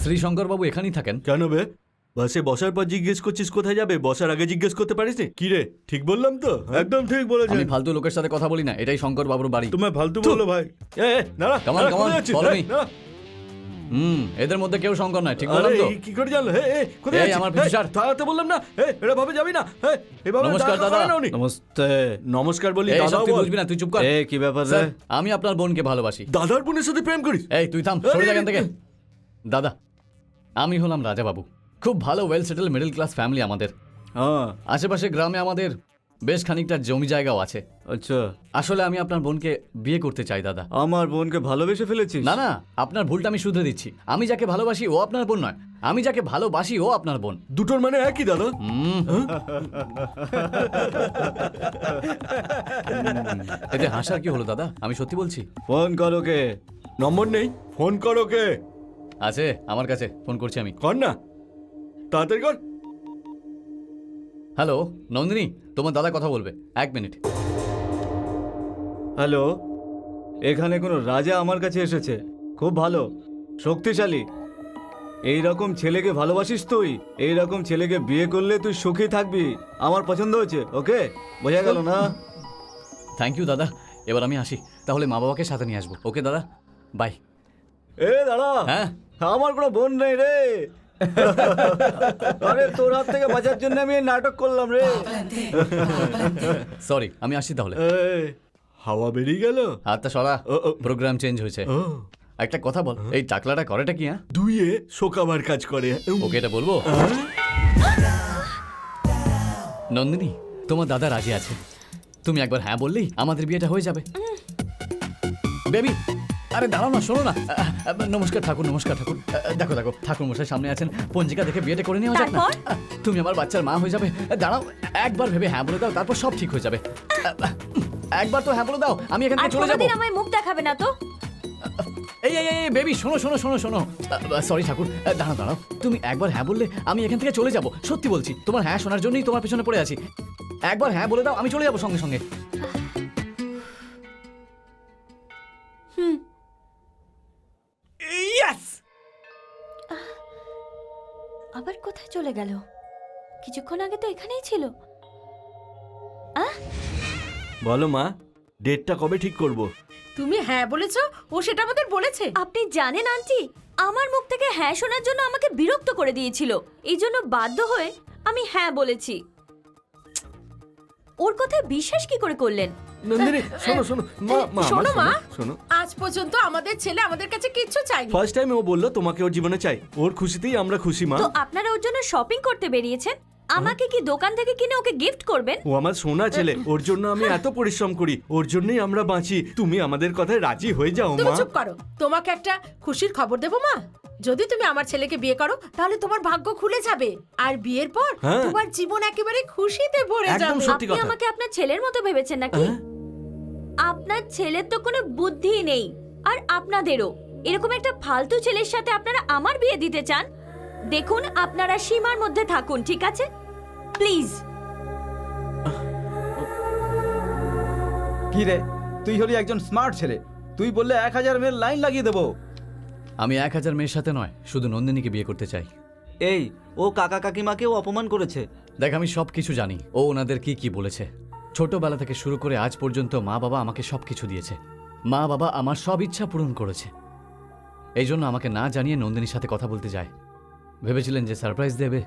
শ্রীশঙ্কর বাবু এখানেই থাকেন। কেন বে? বাসে বসার পর জিজ্ঞেস করছিস কোথায় যাবে, বসার আগে জিজ্ঞেস করতে পারিস নি? কি রে, ঠিক বললাম তো? একদম ঠিক বলেছেন। আমি ফালতু লোকের সাথে কথা বলি না, এটাই শঙ্কর বাবুর বাড়ি। তোমায় ফালতু বললো ভাই। নাড়া, Come on, নাড়া, come on, কোথায় যাচ্ছিস? follow me. নাড়া। এদের মধ্যে কেউ শঙ্কর নয়, ঠিক আরে, বললাম তো? কি করে জানলো? কোথায় এই, যাচ্ছিস? আমার পিছু ছাড়। দাঁড়াতে বললাম না। এটা ভাবে যাবি না। এভাবে নমস্কার, দাঁড়া দাদা। করে না উনি। নমস্তে। নমস্কার বলি, এই সব দাদাও তুই বল। বুঝবি না, তুই চুপ কর। এ কি ব্যাপার রে? স্যার, আমি আপনার বোনকে ভালোবাসি। দাদার বোনের সাথে প্রেম করিস? এই তুই থাম, সরে যা এখান থেকে। দাদা, আমি হলাম রাজা বাবু। খুব ভালো well settle middle class family আমাদের। হ্যাঁ, আশেপাশে গ্রামে আমাদের বেশ খানিকটা জমি জায়গাও আছে। আচ্ছা। আসলে আমি আপনার বোনকে বিয়ে করতে চাই দাদা। আমার বোনকে ভালোবেসে ফেলেছিস? না না, আপনার ভুলটা আমি শুধরে দিচ্ছি। আমি যাকে ভালোবাসি ও আপনার বোন নয়, আমি যাকে ভালোবাসি ও আপনার বোন। দুটোর মানে একই দাদা। এতে হাসার কি হলো দাদা? আমি সত্যি বলছি। ফোন করো কে? নম্বর নেই, ফোন কর ওকে। আছে আমার কাছে, ফোন করছি আমি। কর না, তাড়াতাড়ি কর। হ্যালো নন্দিনী, তোমার দাদা কথা বলবে, 1 মিনিট। হ্যালো, এখানে কোনো রাজা আমার কাছে এসেছে, খুব ভালো, শক্তিশালী। এই রকম ছেলেকে ভালোবাসিস তুই? এই রকম ছেলেকে বিয়ে করলে তুই সুখী থাকবি। আমার পছন্দ হয়েছে। ওকে, বোঝা গেল না? থ্যাংক ইউ দাদা, এবার আমি আসি। তাহলে মা বাবাকে সাথে নিয়ে আসবো। ওকে দাদা, বাই। এ দাঁড়া, হ্যাঁ, আমার কোনো বোন নেই রে। আরে তোর হাত থেকে বাঁচার জন্য আমি এই নাটক করলাম রে। সরি, আমি আসছি তাহলে। এই, হাওয়া বেরিয়ে গেল। হাতটা সরা, ও, ও। প্রোগ্রাম চেঞ্জ হয়েছে। ও, একটা কথা বল, এই টাকলাটা করেটা কি? হ্যাঁ, দুইয়ে শোকাবার কাজ করে। ওকে এটা বলবো? নন্দিনী, তোমার দাদা রাজি আছে। তুমি একবার হ্যাঁ বললেই আমাদের বিয়েটা হয়ে যাবে। বেবি, আরে দাঁড়াও না, শোনো না। নমস্কার ঠাকুর, নমস্কার ঠাকুর। দেখো দেখো, ঠাকুর মশাই সামনে আছেন, পঞ্জিকা দেখে বিয়েটা করে নেওয়া যাক না? তারপর? তুমি আমার বাচ্চার মা হয়ে যাবে। দাঁড়াও, একবার ভেবে হ্যাঁ বলে দাও, তারপর সব ঠিক হয়ে যাবে। একবার তো হ্যাঁ বলে দাও, আমি এখান আর থেকে চলে যাবো। কোনোদিন আমায় মুখ দেখাবে না তো? এই এই এই বেবি, শোনো শোনো শোনো শোনো। সরি ঠাকুর, দাঁড়াও দাঁড়াও। তুমি একবার হ্যাঁ বললে আমি এখান থেকে চলে যাব, সত্যি বলছি। তোমার হ্যাঁ শোনার জন্যই তোমার পেছনে পড়ে আছি। একবার হ্যাঁ বলে দাও, আমি চলে যাবো সঙ্গে সঙ্গে। আবার কোথায় চলে গেল? কিছুক্ষণ আগে তো এখানেই ছিল। বলো মা, ডেটটা কবে ঠিক করব? তুমি হ্যাঁ বলেছো, ও সেটা আমাদের বলেছে। আপনি জানেন আন্টি, আমার মুখ থেকে হ্যাঁ শোনার জন্য আমাকে বিরক্ত করে দিয়েছিল। এই জন্য বাধ্য হয়ে আমি হ্যাঁ বলেছি। ওর কথায় বিশ্বাস কি করে করলেন? নন্দিনী শোনো শোনো শোনো মা, শোনো। আজ পর্যন্ত আমাদের ছেলে আমাদের কাছে কিচ্ছু চাইনি। ফার্স্ট টাইম ও বললো তোমাকে ওর জীবনে চাই, ওর খুশিতেই আমরা খুশি মা। তো আপনারা ওর জন্য শপিং করতে বেরিয়েছেন, আমাকে কি দোকান থেকে কিনে ওকে গিফট করবেন? ও আমার সোনা ছেলে, ওর জন্য আমি এত পরিশ্রম করি, ওর জন্যই আমরা বাঁচি। তুমি আমাদের কথায় রাজি হয়ে যাও তুমি মা। চুপ করো। তোমাকে একটা খুশির খবর দেবো মা। যদি তুমি আমার ছেলেকে বিয়ে করো তাহলে তোমার ভাগ্য খুলে যাবে, আর বিয়ের পর হ্যাঁ। তোমার জীবন একেবারে খুশিতে ভরে একদম যাবে। সত্যি আপনি কথা। আমাকে আপনার ছেলের মতো ভেবেছেন নাকি? হ্যাঁ? আপনার ছেলের তো কোনো বুদ্ধি নেই, আর আপনাদেরও। এরকম একটা ফালতু ছেলের সাথে আপনারা আমার বিয়ে দিতে চান? দেখুন, আপনারা সীমার মধ্যে থাকুন, ঠিক আছে? প্লিজ। কি রে, তুই হলি একজন স্মার্ট ছেলে, তুই বললে 1000 মেয়ের লাইন লাগিয়ে দেবো। আমি 1000 মেয়ের সাথে নয়, শুধু নন্দিনীকে বিয়ে করতে চাই। এই, ও কাকা কাকিমাকেও অপমান করেছে। দেখ, আমি সব কিছু জানি ও ওনাদের কি কি বলেছে। ছোটবেলা থেকে শুরু করে আজ পর্যন্ত মা বাবা আমাকে সব কিছু দিয়েছে। মা বাবা আমার সব ইচ্ছা পূরণ করেছে। এই জন্য আমাকে না জানিয়ে নন্দিনীর সাথে কথা বলতে যায়। ভেবেছিলেন যে সারপ্রাইজ দেবে।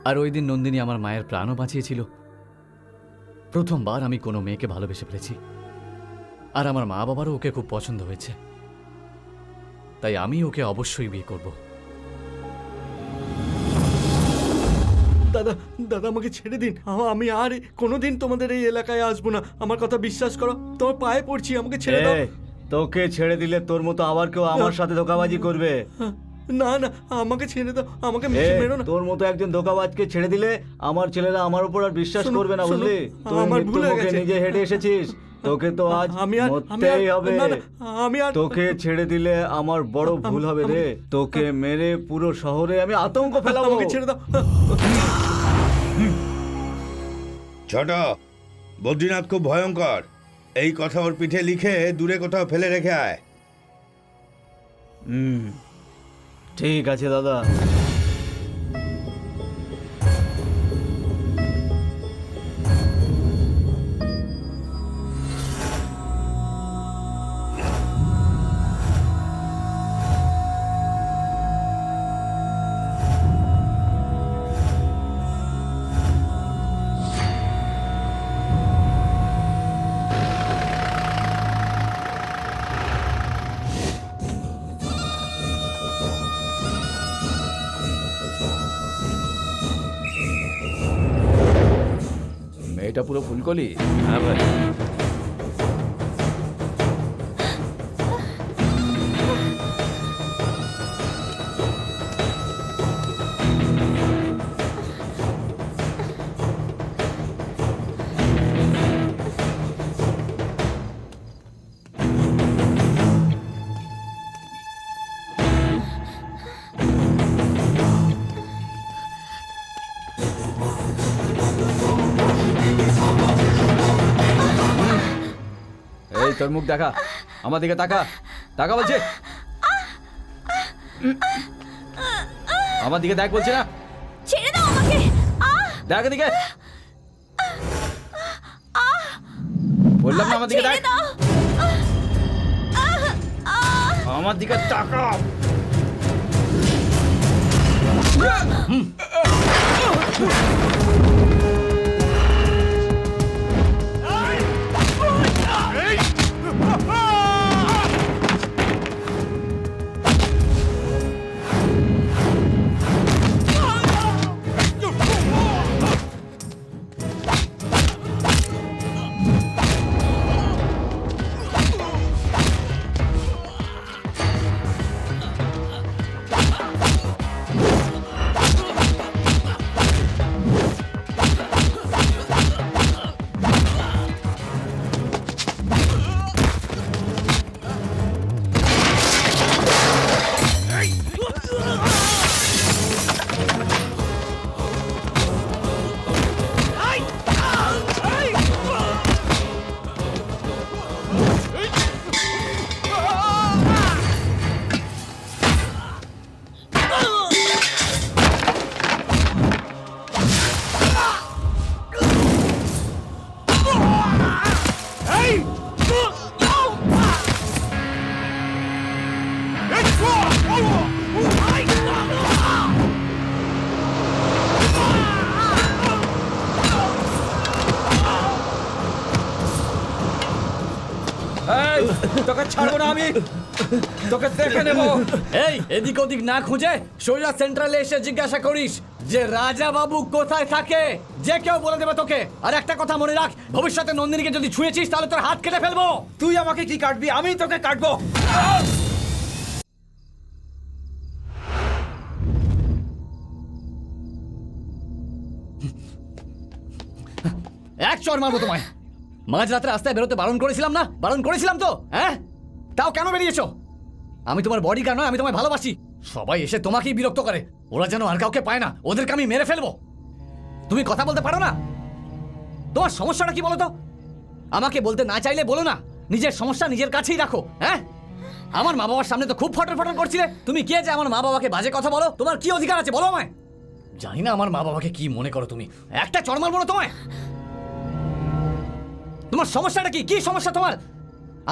আর ওই দিন নন্দিনী আমার মায়ের প্রাণও বাঁচিয়েছিল। প্রথমবার আমি কোনো মেয়েকে ভালোবেসে ফেলেছি, আর আমার মা বাবারও ওকে খুব পছন্দ হয়েছে। তাই আমি ওকে অবশ্যই বিয়ে করব। দাদা দাদা আমাকে ছেড়ে দিন, আমি আর কোনোদিন তোমাদের এই এলাকায় আসবো না। আমার কথা বিশ্বাস করো, তোমার পায়ে পড়ছি, আমাকে ছেড়ে দাও। এই, তোকে ছেড়ে দিলে তোর মতো আবার কেউ আমার সাথে ধোকাবাজি করবে। না না, আমাকে ছেড়ে দাও, আমাকে এ, মেরো না। তোর মতো একজন ধোকাবাজকে ছেড়ে দিলে আমার ছেলেরা আমার উপর আর বিশ্বাস শোনো, করবে না, শোনো, বুঝলি? তুই আমার ভুল হয়ে মৃত্যুর মুখে গেছে। নিজে হেঁটে এসেছিস, তোকে তো আজ মরতেই হবে। না, না, আমি আর তোকে ছেড়ে দিলে আমার বড় ভুল হবে রে। তোকে মেরে পুরো শহরে আমি আতঙ্ক ফেলাবো। আমাকে ছেড়ে দাও। ছোট, বদ্রীনাথ খুব ভয়ঙ্কর। এই কথা ওর পিঠে লিখে দূরে কোথাও ফেলে রেখে আয়। ঠিক আছে দাদা। মেয়েটা পুরো ফুলকলি। হ্যাঁ ভাই। এই তোর মুখ দেখা, আমার দিকে তাকা, তাকা বলছে। আমার দিকে দেখ বলছে না, ছেড়ে দাও আমাকে। দেখ এদিকে। বললাম না আমার দিকে দেখ, ছেড়ে দাও। আমার দিকে তাকা। এই, তোকে ছাড়বো না আমি, তোকে দেখে নেবো। এই এদিক ওদিক না খুঁজে সোজা সেন্ট্রালে এসে জিজ্ঞাসা করিস যে রাজা বাবু কোথায় থাকে, যে কেউ বলে দেবে তোকে। আর একটা কথা মনে রাখ, ভবিষ্যতে নন্দিনীকে যদি ছুঁয়েছিস তাহলে তোর হাত কেটে ফেলবো। তুই আমাকে কি কাটবি, আমি তোকে কাটবো। এক চড় মারবো তোমায়। মাঝরাতে রাস্তায় বেরোতে বারণ করেছিলাম না? বারণ করেছিলাম তো, হ্যাঁ? তাও কেন বেরিয়েছো? আমি তোমার বডিগার্ড নয়, আমি তোমায় ভালোবাসি। সবাই এসে তোমাকেই বিরক্ত করে, ওরা যেন আর কাউকে পায় না, ওদেরকে আমি মেরে ফেলবো। তুমি কথা বলতে পারো না? তোমার সমস্যাটা কি বলো তো? আমাকে বলতে না চাইলে বলো না, নিজের সমস্যা নিজের কাছেই রাখো। হ্যাঁ, আমার মা বাবার সামনে তো খুব ফটর ফটর করছিলে। তুমি কে যে আমার মা বাবাকে বাজে কথা বলো? তোমার কি অধিকার আছে বলো আমায়? জানি না আমার মা বাবাকে কি মনে করো তুমি। একটা চড় মারবো না তোমায়। তোমার সমস্যাটা কি? কি সমস্যা তোমার?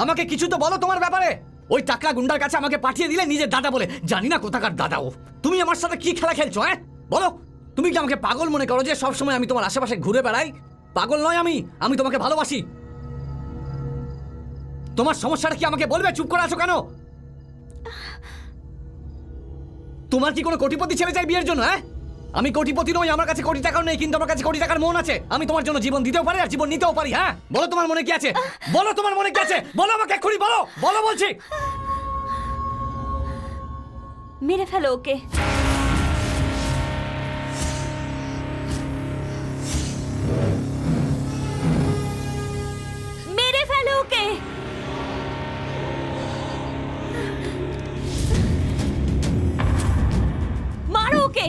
আমাকে কিছু তো বলো তোমার ব্যাপারে। ওই টাকলা গুন্ডার কাছে আমাকে পাঠিয়ে দিলে নিজের দাদা বলে, জানি না কোথাকার দাদা ও। তুমি আমার সাথে কি খেলা খেলছো? হ্যাঁ বলো, তুমি কি আমাকে পাগল মনে করো যে সব সময় আমি তোমার আশেপাশে ঘুরে বেড়াই? পাগল নয় আমি তোমাকে ভালোবাসি। তোমার সমস্যাটা কি আমাকে বলবে? চুপ করে আছো কেন? তোমার কি কোনো কোটিপতি ছেলে চাই বিয়ের জন্য? হ্যাঁ, আমি কোটিপতি নই, আমার কাছে কোটি টাকাও নেই, কিন্তু আমার কাছে কোটি টাকার মন আছে। আমি তোমার জন্য জীবন দিতেও পারি আর জীবন নিতেও পারি। হ্যাঁ বলো, তোমার মনে কি আছে? বলো তোমার মনে কি আছে? বলো আমাকে এক্ষুনি, বলো বলো বলছি। মেরে ফেলো ওকে। মেরে ফেলো ওকে। মারো ওকে।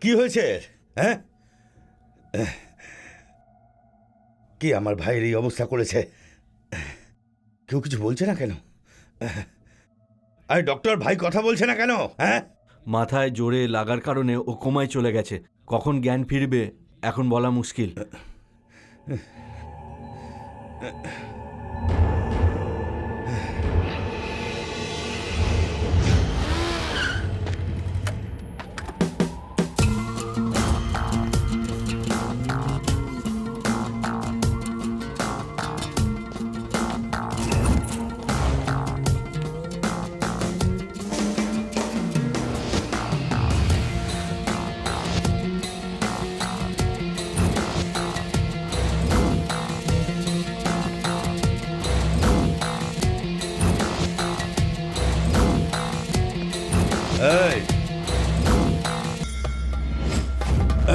কি হয়েছে? হ্যাঁ, কি আমার ভাইয়ের এই অবস্থা করেছে? কেউ কিছু বলছে না কেন? আরে ডক্টর, ভাই কথা বলছে না কেন? হ্যাঁ, মাথায় জোরে লাগার কারণে ও কোমায় চলে গেছে। কখন জ্ঞান ফিরবে এখন বলা মুশকিল।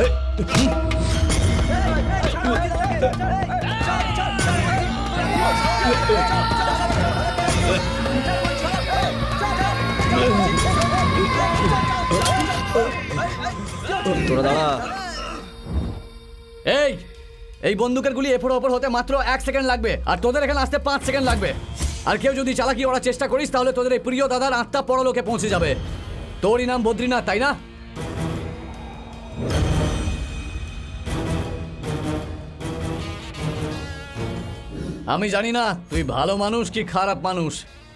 এই তোরা দাঁড়া। এই বন্দুকের গুলি এফোড় ওপর হতে মাত্র 1 সেকেন্ড লাগবে, আর তোদের এখানে আসতে 5 সেকেন্ড লাগবে। আর কেউ যদি চালাকি ওরা চেষ্টা করিস তাহলে তোদের এই প্রিয় দাদার আত্মা পরলোকে পৌঁছে যাবে। তোরই নাম বদ্রীনাথ, তাই না? আমি জানি না তুই ভালো মানুষ কি খারাপ মানুষ।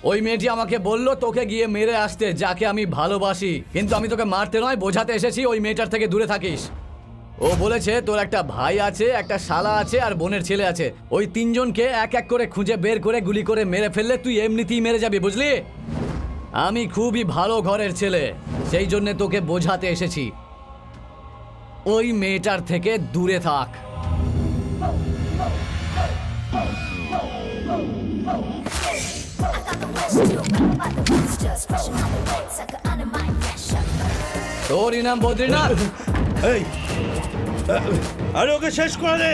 ওই মেয়েটি আমাকে বলল তোকে গিয়ে মেরে আসতে, যাকে আমি ভালোবাসি। কিন্তু আমি তোকে মারতে নয়, বোঝাতে এসেছি ওই মেয়েটার থেকে দূরে থাকিস। ও বলেছে তোর একটা ভাই আছে, একটা শালা আছে আর বোনের ছেলে আছে। ওই 3 জনকে এক এক করে খুঁজে বের করে গুলি করে মেরে ফেললে তুই এমনিতেই মেরে যাবি, বুঝলি? আমি খুবই ভালো ঘরের ছেলে, সেই জন্য তোকে বোঝাতে এসেছি ওই মেয়েটার থেকে দূরে থাক। তোরই নাম বদ্রীনাথ? এই, আরে ওকে শেষ করে দে।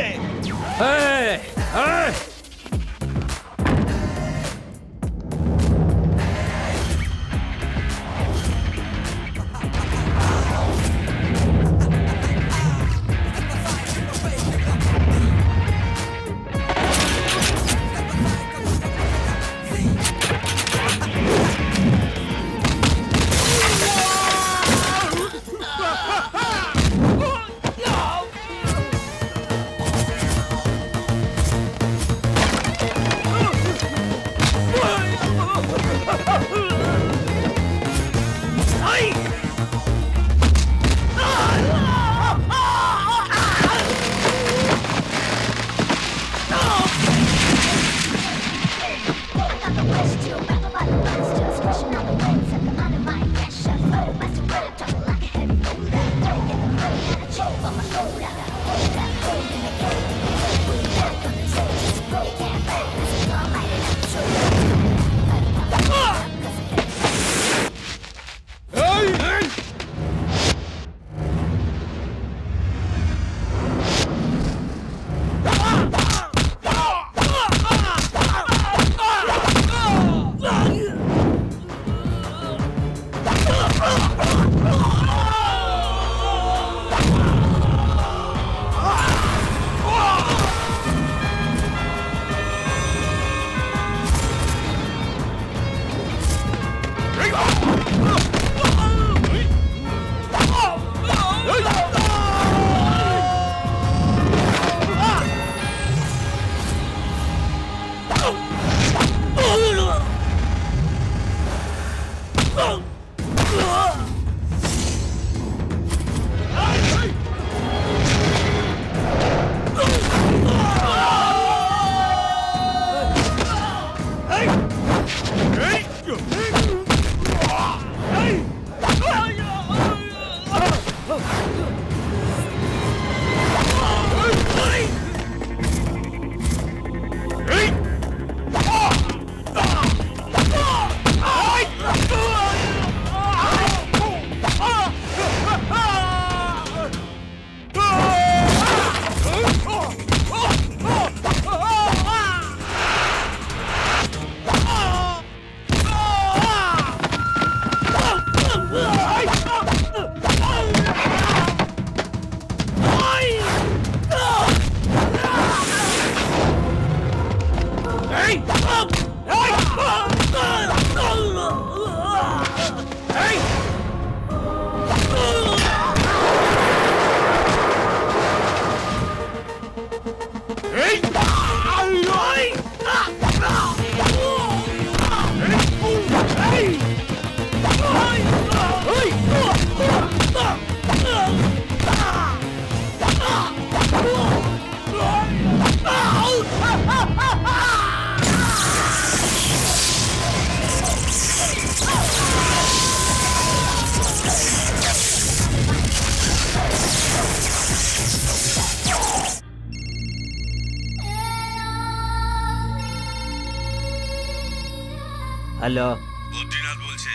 হ্যালো, বদ্রীনাথ বলছে।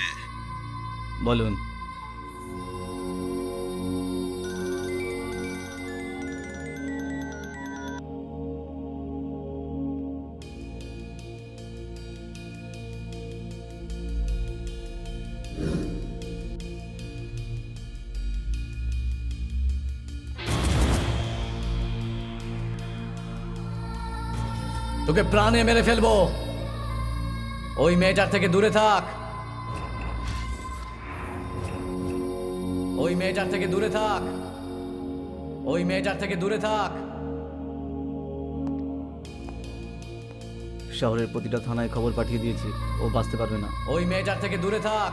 বলুন। তোকে প্রাণে মেরে ফেলবো। ওই মেয়েটার থেকে দূরে থাক। ওই মেয়েটার থেকে দূরে থাক। ওই মেয়েটার থেকে দূরে থাক। শহরের প্রতিটা থানায় খবর পাঠিয়ে দিয়েছি, ও বাঁচতে পারবে না। ওই মেয়েটার থেকে দূরে থাক।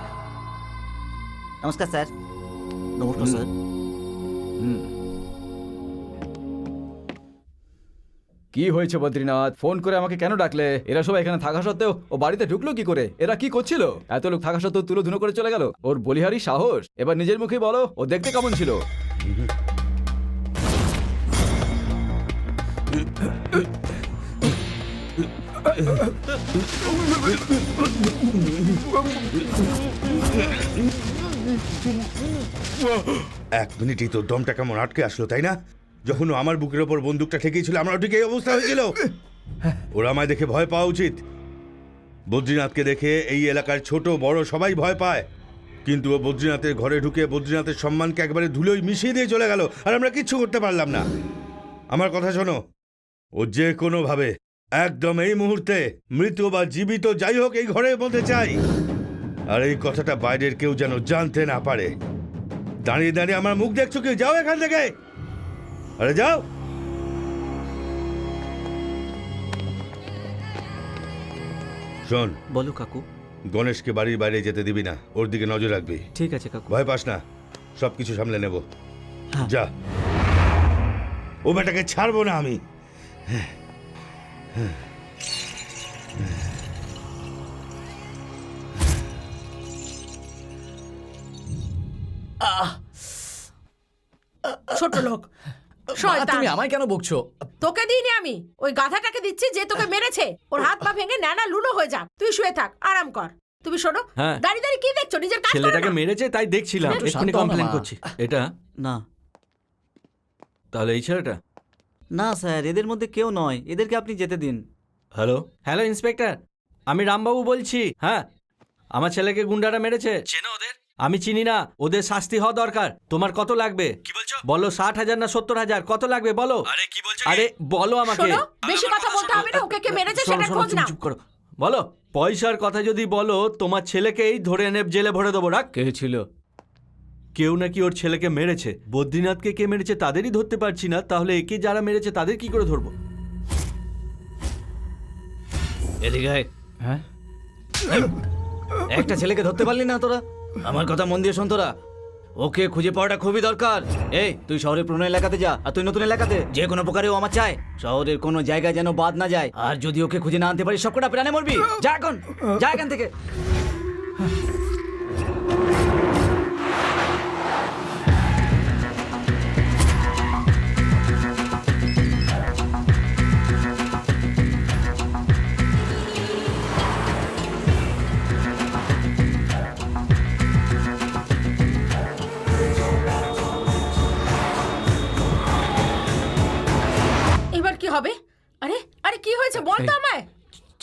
নমস্কার স্যার। নমস্কার স্যার। কি হয়েছে বদ্রীনাথ? ফোন করে আমাকে কেন ডাকলে? এরা সবাই এখানে থাকা সত্ত্বেও ও বাড়িতে ঢুকলো কি করে? এরা কি করছিল? এত লোক থাকা সত্ত্বেও তুলো ধুনো করে চলে গেল। ওর বলিহারি সাহস। এবার নিজের মুখেই বলো, ও দেখতে কেমন ছিল? এক মিনিটই তোর দমটা কেমন আটকে আসলো, তাই না? যখন ও আমার বুকের ওপর বন্দুকটা ঠেকিয়েছিল, আমার ঠিক এই অবস্থা হয়েছিল। ওরা আমায় দেখে ভয় পাওয়া উচিত। বদ্রীনাথকে দেখে এই এলাকার ছোট বড় সবাই ভয় পায়, কিন্তু ও বদ্রীনাথের ঘরে ঢুকে বদ্রীনাথের সম্মানকে একবারে ধুলোয় মিশিয়ে দিয়ে চলে গেল, আর আমরা কিচ্ছু করতে পারলাম না। আমার কথা শোনো, ও যে কোনোভাবে একদম এই মুহূর্তে মৃত বা জীবিত যাই হোক এই ঘরের মধ্যে চাই, আর এই কথাটা বাইরের কেউ যেন জানতে না পারে। দাঁড়িয়ে দাঁড়িয়ে আমার মুখ দেখছো কি? যাও এখান থেকে, আরে যাও। শোন, বলো কাকু। গণেশকে বাড়ির বাইরে যেতে দিবি না, ওর দিকে নজর রাখবি। ঠিক আছে কাকু। ভয় পাস না, সবকিছু সামলে নেব। হ্যাঁ। যা, ও বেটাকে ছাড়বো না আমি। ছোট লোক মা, শয়তান। তুমি আমায় কেন বকছো? তোকে দিইনি আমি, ওই গাধাটাকে দিচ্ছি যে তোকে মেরেছে। ওর হাত পা ভেঙে নানা লুলো হয়ে যাক। তুই শুয়ে থাক, আরাম কর। তুমি শোনো, হ্যাঁ। দাঁড়িয়ে দাঁড়িয়ে কি দেখছো? নিজের কাজ করো ছেলেটাকে না। মেরেছে তাই দেখছিলাম, একটু এক্ষুনি শান্ত হও না, কমপ্লেন মা। করছি। এটা না তাহলে এই ছেলেটা? না স্যার, এদের মধ্যে কেউ নয়, এদেরকে আপনি যেতে দিন। হ্যালো হ্যালো ইন্সপেক্টর, আমি রামবাবু বলছি। হ্যাঁ, আমার ছেলেকে গুন্ডারা মেরেছে। চেনো ওদের? আমি চিনি না, ওদের শাস্তি হওয়া দরকার। তোমার কত লাগবে? কি বলছো? বলো 60,000 না 70,000, কত লাগবে বলো। আরে কি বলছো? আরে বলো আমাকে। শোনো, বেশি কথা বলতে হবে না। ওকে কে মেরেছে সেটা খোঁজ নাও। চুপ করো, বলো। পয়সার কথা যদি বলো, তোমার ছেলেকেই ধরে এনে জেলে ভরে দেবো। রাখ। কে ছিল? কেউ নাকি ওর ছেলেকে মেরেছে। বদ্রীনাথকে কে মেরেছে তাদেরই ধরতে পারছি না, তাহলে একে যারা মেরেছে তাদের কি করে ধরবো? এদিকে আয়। হ্যাঁ, একটা ছেলেকে ধরতে পারলি না তোরা? আমার কথা মন দিয়ে শোন তোরা, ওকে খুঁজে পাওয়াটা খুবই দরকার। এই তুই শহরের পুরনো এলাকাতে যা, আর তুই নতুন এলাকাতে। যে কোনো প্রকারেও আমার চাই, শহরের কোনো জায়গায় যেন বাদ না যায়। আর যদি ওকে খুঁজে না আনতে পারিস, সবকটা প্রাণে মরবি। যা এখন, যা এখান থেকে। এবার কি হবে? আরে আরে কি হয়েছে বল তো আমায়।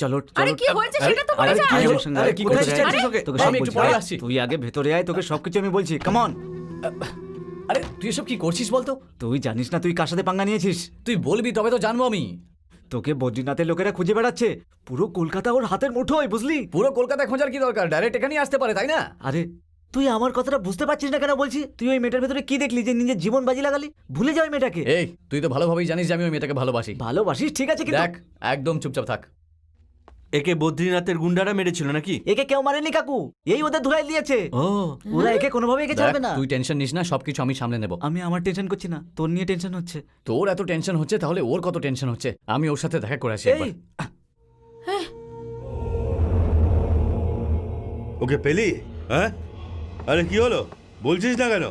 চলো আরে কি হয়েছে সেটা তো বলে যা। আরে আমার সঙ্গে আরে আয়, কি কোথায় করছিস? যাচ্ছিস? তোকে তোকে আমি সব একটু বলছি। পরে আসছি। তুই আগে ভেতরে আয়, তোকে সবকিছু আমি বলছি। কামন। আরে তুই এসব কি করছিস বলতো? তুই জানিস না তুই কার সাথে পাঙ্গা নিয়েছিস? তুই বলবি তবে তো জানবো আমি। তোকে বদ্রীনাথের লোকেরা খুঁজে বেড়াচ্ছে। পুরো কলকাতা ওর হাতের মুঠোয়, বুঝলি? পুরো কলকাতায় খোঁজার কি দরকার? ডাইরেক্ট এখানেই আসতে পারে, তাই না? আরে তুই আমার কথাটা বুঝতে পারছিস না কেন বলছি? তুই ওই মেয়েটার ভেতরে কি দেখলি যে নিজের জীবন বাজি লাগালি? ভুলে যাও ওই মেয়েটাকে। এই তুই তো ভালোভাবেই জানিস যে আমি ওই মেয়েটাকে ভালোবাসি। ভালোবাসিস ঠিক আছে, কিন্তু দেখ, একদম চুপচাপ থাক। একে বদ্রীনাথের গুন্ডারা মেরেছিল নাকি? একে কেউ মারেনি কাকু, এই ওদের ধুলাই দিয়েছে। ও, ওরা একে কোনোভাবে একে দেখ, ছাড়বে না। তুই টেনশন নিস না, সবকিছু আমি সামলে নেব। আমি আমার টেনশন করছি না, তোর নিয়ে টেনশন হচ্ছে। তোর এত টেনশন হচ্ছে, তাহলে ওর কত টেনশন হচ্ছে। আমি ওর সাথে দেখা করে আসি একবার। এই ওকে পেলি? হ্যাঁ, আরে কি হলো বলছিস না কেন?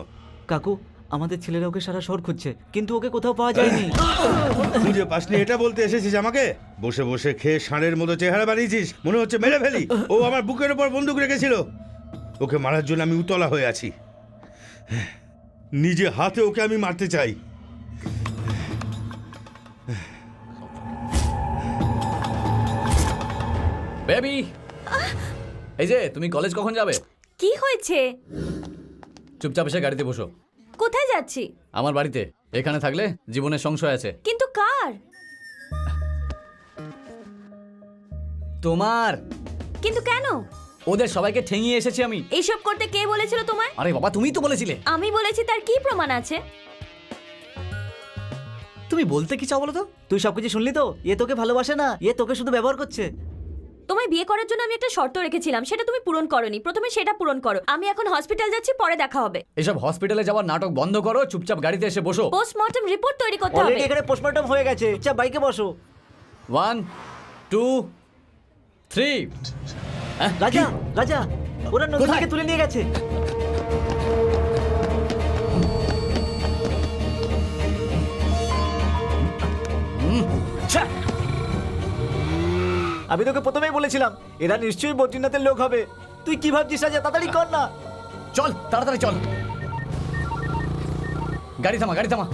কাকু, আমাদের ছেলেরা ওকে সারা শহর খুঁজছে, কিন্তু ওকে কোথাও পাওয়া যায়নি। খুঁজে পাসনি এটা বলতে এসেছিস আমাকে? বসে বসে খেয়ে ষাঁড়ের মতো চেহারা বানিয়েছিস, মনে হচ্ছে মেরে ফেলি। ও আমার বুকের ওপর বন্দুক রেখেছিল, ওকে মারার জন্য আমি উতলা হয়ে আছি। নিজে হাতে ওকে আমি মারতে চাই। বেবি, এই যে তুমি কলেজ কখন যাবে? কি হয়েছে? চুপচাপ এসে গাড়িতে বসো। কোথায় যাচ্ছি? আমার বাড়িতে। এখানে থাকলে জীবনের সংশয় আছে। কিন্তু কার? তোমার। কিন্তু কেন? ওদের সবাইকে ঠেঙিয়ে এসেছি আমি। এইসব করতে কে বলেছিল তোমায়? আরে বাবা, তুমিই তো বলেছিলে। আমি বলেছি, তার কি প্রমাণ আছে? তুমি বলতে কি চাও বলো তো? তুই সবকিছু শুনলি তো? এ তোকে ভালোবাসে না, এ তোকে শুধু ব্যবহার করছে। তোমায় বিয়ে করার জন্য আমি একটা শর্ত রেখেছিলাম, সেটা তুমি পূরণ করোনি। প্রথমে সেটা পূরণ করো। আমি এখন হসপিটাল যাচ্ছি, পরে দেখা হবে। এসব হসপিটালে যাওয়ার নাটক বন্ধ করো, চুপচাপ গাড়িতে এসে বসো। পোস্টমর্টম রিপোর্ট তৈরি করতে হবে। অলরেডি এখানে পোস্টমর্টম হয়ে গেছে, চুপচাপ বাইকে বসো। 1 2 3। রাজা, রাজা, ওরা নদী কোথায়? থেকে তুলে নিয়ে গেছে। আমি তোকে প্রথমেই বলেছিলাম এরা নিশ্চয়ই বদ্রীনাথের লোক হবে। তুই কি ভাবছিস রাজা? তাড়াতাড়ি কর না। চল তাড়াতাড়ি চল। গাড়ি থামা, গাড়ি থামা।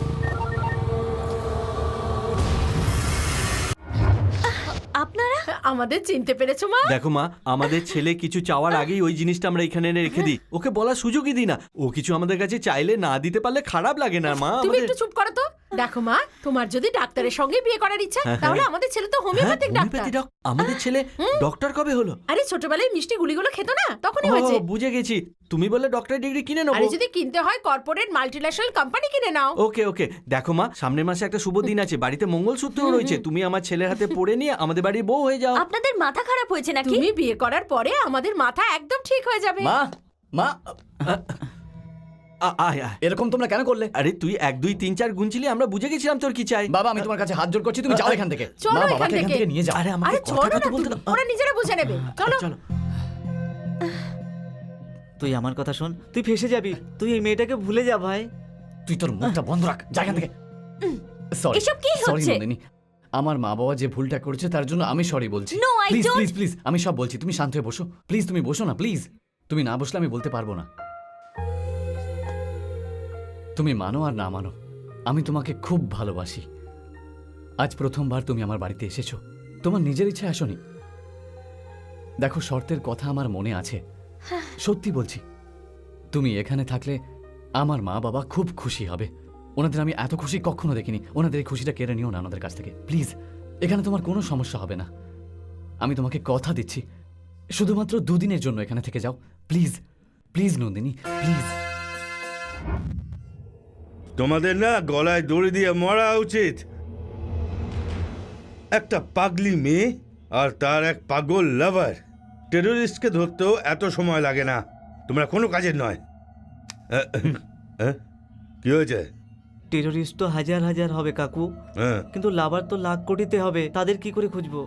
আপনারা আমাদের চিনতে পেরেছো মা? দেখো মা, আমাদের ছেলে কিছু চাওয়ার আগেই ওই জিনিসটা আমরা এখানে এনে রেখে দিই। ওকে বলার সুযোগই দিই না। ও কিছু আমাদের কাছে চাইলে না দিতে পারলে খারাপ লাগে না মা? তুমি আমাদের একটু চুপ করো তো। দেখো মা, তোমার যদি ডাক্তারের সঙ্গে বিয়ে করার ইচ্ছা, হ্যাঁ, তাহলে হ্যাঁ। আমাদের ছেলে তো হ্যাঁ, হোমিওপ্যাথিক ডাক্তার। হোমিওপ্যাথি আমাদের ছেলে ডক্টর কবে হলো? আরে ছোটবেলায় মিষ্টি গুলিগুলো খেতো না, তখনই ও, হয়েছে। বুঝে গেছি। তুমি বললে ডক্টর ডিগ্রি কিনে নেবো। আরে যদি কিনতে হয় কর্পোরেট মাল্টিন্যাশনাল কোম্পানি কিনে নাও। ওকে ওকে, দেখো মা, সামনের মাসে একটা শুভ দিন আছে, বাড়িতে মঙ্গলসূত্রও রয়েছে। তুমি আমার ছেলের হাতে পড়ে নিয়ে আমাদের বাড়ির বউ হয়ে যাও। আপনাদের মাথা খারাপ হয়েছে নাকি? তুমি বিয়ে করার পরে আমাদের মাথা একদম ঠিক হয়ে যাবে। মা, মা, আয় আয়। এরকম তোমরা কেন করলে? আরে তুই 1 2 3 4 গুনছিলি, আমরা বুঝে গেছিলাম তোর কি চাই। বাবা, আমি তোমার কাছে হাত জোড় করছি, তুমি যাও এখান থেকে। চলো মা, এখান বাবাকে এখান থেকে। থেকে নিয়ে যাও। আরে আমাকে আরে চলো কথাটা না তো বলতে তুমি, দাও। ওরা নিজেরা বুঝে নেবে। চলো। চলো। তুই আমার কথা শোন, তুই ফেসে যাবি। তুই এই মেয়েটাকে ভুলে যা ভাই। তুই তোর মুখটা বন্ধ রাখ, যা এখান থেকে। সরি, এসব কি সরি হচ্ছে? নন্দিনী। আমার মা বাবা যে ভুলটা করেছে তার জন্য আমি সরি বলছি। No, I please don't- please please, আমি সব বলছি, তুমি শান্ত হয়ে বসো। প্লিজ তুমি বসো না, প্লিজ। তুমি না বসলে আমি বলতে পারবো না। তুমি মানো আর না মানো, আমি তোমাকে খুব ভালোবাসি। আজ প্রথমবার তুমি আমার বাড়িতে এসেছো, তোমার নিজের ইচ্ছে আসোনি। দেখো, শর্তের কথা আমার মনে আছে, সত্যি বলছি। তুমি এখানে থাকলে আমার মা বাবা খুব খুশি হবে। ওনাদের আমি এত খুশি কখনো দেখিনি। ওনাদের এই খুশিটা কেড়ে নিও না ওনাদের কাছ থেকে, প্লিজ। এখানে তোমার কোনো সমস্যা হবে না, আমি তোমাকে কথা দিচ্ছি। শুধুমাত্র 2 দিনের জন্য এখানে থেকে যাও, প্লিজ প্লিজ নন্দিনী, প্লিজ। তোমাদের না গলায় দড়ি দিয়ে মরা উচিত। একটা পাগলি মেয়ে আর তার এক পাগল লাভার। টেররিস্টকে ধরতেও এত সময় লাগে না, তোমরা কোনো কাজের নয়। কি হয়েছে? টেররিস্ট তো হাজার হাজার হবে কাকু, হ্যাঁ। কিন্তু লাভার তো লাখ কোটিতে হবে। তাদের কি করে খুঁজবো?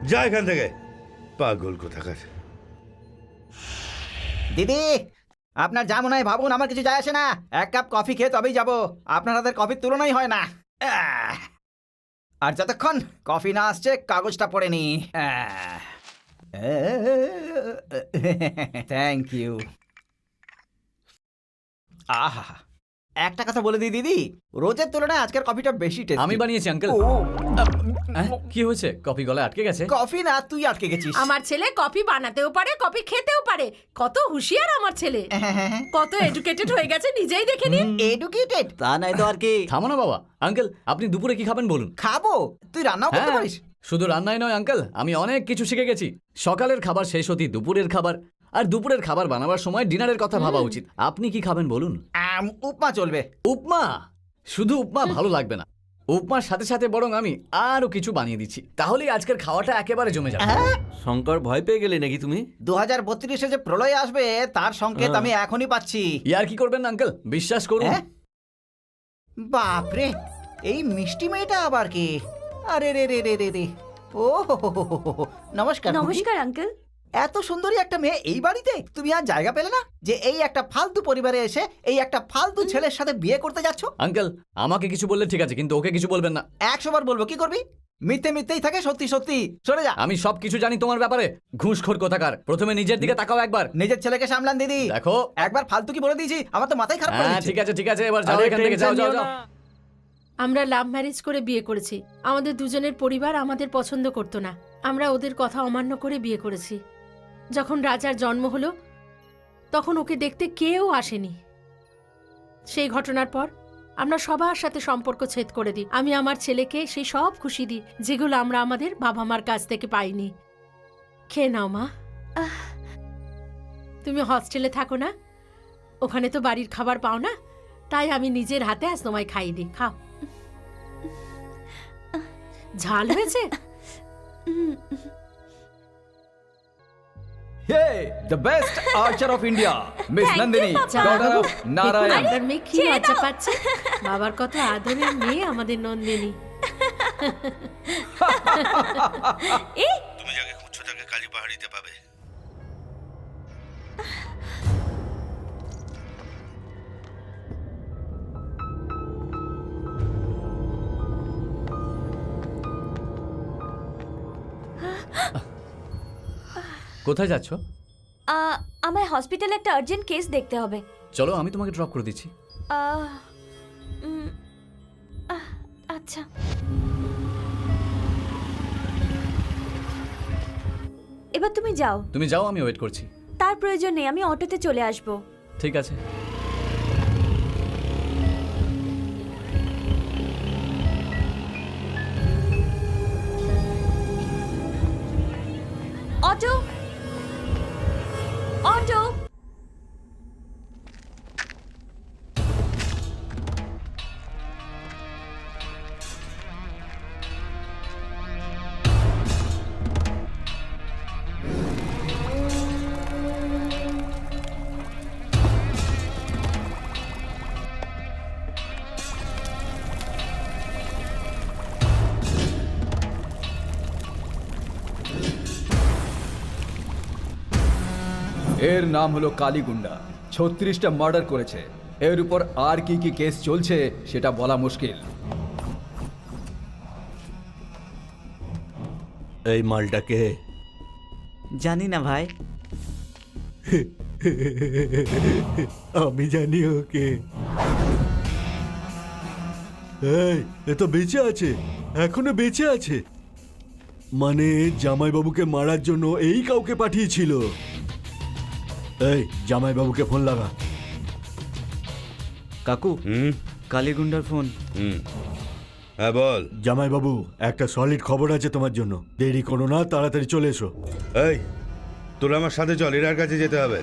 যা এখান থেকে, পাগল কোথাকার। দিদি, আপনার যা মনে হয় ভাবুন, আমার কিছু যায় আসে না। 1 কাপ কফি খেয়ে তবেই যাব। আপনার হাতের কফির তুলনাই হয় না। আর যতক্ষণ কফি না আসছে কাগজটা পড়ে নি। Thank you. আহা, একটা কথা বলে দিই দিদি, রোজের তুলনায় আজকের কফিটা বেশি টেস্টি। আমি বানিয়েছি আঙ্কেল। কি হয়েছে? কফি গলায় আটকে গেছে? কফি না, তুই আটকে গেছিস। আমার ছেলে কফি বানাতেও পারে, কফি খেতেও পারে। কত হুঁশিয়ার আমার ছেলে, কত এডুকেটেড হয়ে গেছে, নিজেই দেখে নিন। এডুকেটেড তা নাই তো আর কি। থামো না বাবা। আঙ্কেল, আপনি দুপুরে কি খাবেন বলুন? খাবো? তুই রান্নাও করতে হ্যাঁ, পারিস? শুধু রান্নাই নয় আঙ্কেল, আমি অনেক কিছু শিখে গেছি। সকালের খাবার শেষ হতেই দুপুরের খাবার, আর দুপুরের খাবার বানাবার সময় ডিনারের কথা ভাবা উচিত। আপনি কি খাবেন বলুন? উপমা চলবে। উপমা? শুধু উপমা ভালো লাগবে না, উপমার সাথে সাথে বরং আমি আরো কিছু বানিয়ে দিচ্ছি, তাহলেই আজকের খাওয়াটা একেবারে জমে যাবে। শঙ্কর, ভয় পেয়ে গেলে নাকি তুমি? 2032-এ যে প্রলয় আসবে তার সংকেত আমি এখনই পাচ্ছি। ইয়ার কি করবেন না আঙ্কেল, বিশ্বাস করুন। হ্যাঁ? বাপরে, এই মিষ্টি মেয়েটা আবার কি? আরে রে রে রে রে রে। ও হো হো হো হো হো। নমস্কার খুকি। নমস্কার আঙ্কেল। এত সুন্দরী একটা মেয়ে এই বাড়িতে, তুমি আর জায়গা পেলে না যে এই একটা ফালতু পরিবারে এসে এই একটা ফালতু ছেলের সাথে বিয়ে করতে যাচ্ছ? আঙ্কেল আমাকে কিছু বললে ঠিক আছে, কিন্তু ওকে কিছু বলবেন না। 100 বার বলবো, কি করবি? মিথ্যে মিথ্যেই থাকে, সত্যি সত্যি। সরে যা। আমি সব কিছু জানি তোমার ব্যাপারে, ঘুষখোর কোথাকার। প্রথমে নিজের দিকে তাকাও একবার। নিজের ছেলেকে সামলান দিদি। দেখো একবার ফালতু কি বলে দিয়েছি, আমার তো মাথায় খারাপ করে হ্যাঁ দিচ্ছে। ঠিক আছে এবার যাও আরে এখান থেকে, যাও টেনশন যাও নিও যাও। না। আমরা লাভ ম্যারেজ করে বিয়ে করেছি। আমাদের দুজনের পরিবার আমাদের পছন্দ করতো না। আমরা ওদের কথা অমান্য করে বিয়ে করেছি। যখন রাজার জন্ম হলো তখন ওকে দেখতে কেউ আসেনি। সেই ঘটনার পর আমরা সবার সাথে সম্পর্ক ছেদ করে দিই। আমি আমার ছেলেকে সেই সব খুশি দিই যেগুলো আমরা আমাদের বাবা মার কাছ থেকে পাইনি। খেয়ে নাও মা। তুমি হস্টেলে থাকো না, ওখানে তো বাড়ির খাবার পাও না, তাই আমি নিজের হাতে আজ তোমায় খাইয়ে দিই। খাও। ঝাল হয়েছে? Hey, the best archer of India, Miss Thank you, Nandini, Papa. daughter of দেখুন Narayan. আপনার মেয়ে কি ছেড়ে লজ্জা দাও। পাচ্ছে। বাবার কত আদরের মেয়ে আমাদের নন্দিনী। তুমি যাকে খুঁজছো তাকে কালী পাহাড়িতে পাবে। কোথায় যাচ্ছ? আমায় হসপিটালে একটা আর্জেন্ট কেস দেখতে হবে। চলো আমি তোমাকে ড্রপ করে দিচ্ছি। আহ, উম, আচ্ছা। এবার তুমি যাও। তুমি যাও, আমি ওয়েট করছি। তার প্রয়োজন নেই, আমি অটোতে চলে আসবো। ঠিক আছে। Auto, auto. এর নাম হলো কালীগুন্ডা। 36টা মার্ডার করেছে। এর উপর আর কি কি কেস চলছে সেটা বলা মুশকিল। এই মালটাকে জানি না ভাই। আমি জানি ওকে। এই এ তো বেঁচে আছে, এখনো বেঁচে আছে। মানে জামাইবাবুকে মারার জন্য এই কাউকে পাঠিয়েছিল। এই জামাইবাবুকে ফোন লাগা। কাকু, কালীগুন্ডার ফোন। হ্যাঁ বল। জামাইবাবু একটা সলিড খবর আছে তোমার জন্য, দেরি করো না, তাড়াতাড়ি চলে এসো। এই তোরা আমার সাথে চল, এরার কাছে যেতে হবে।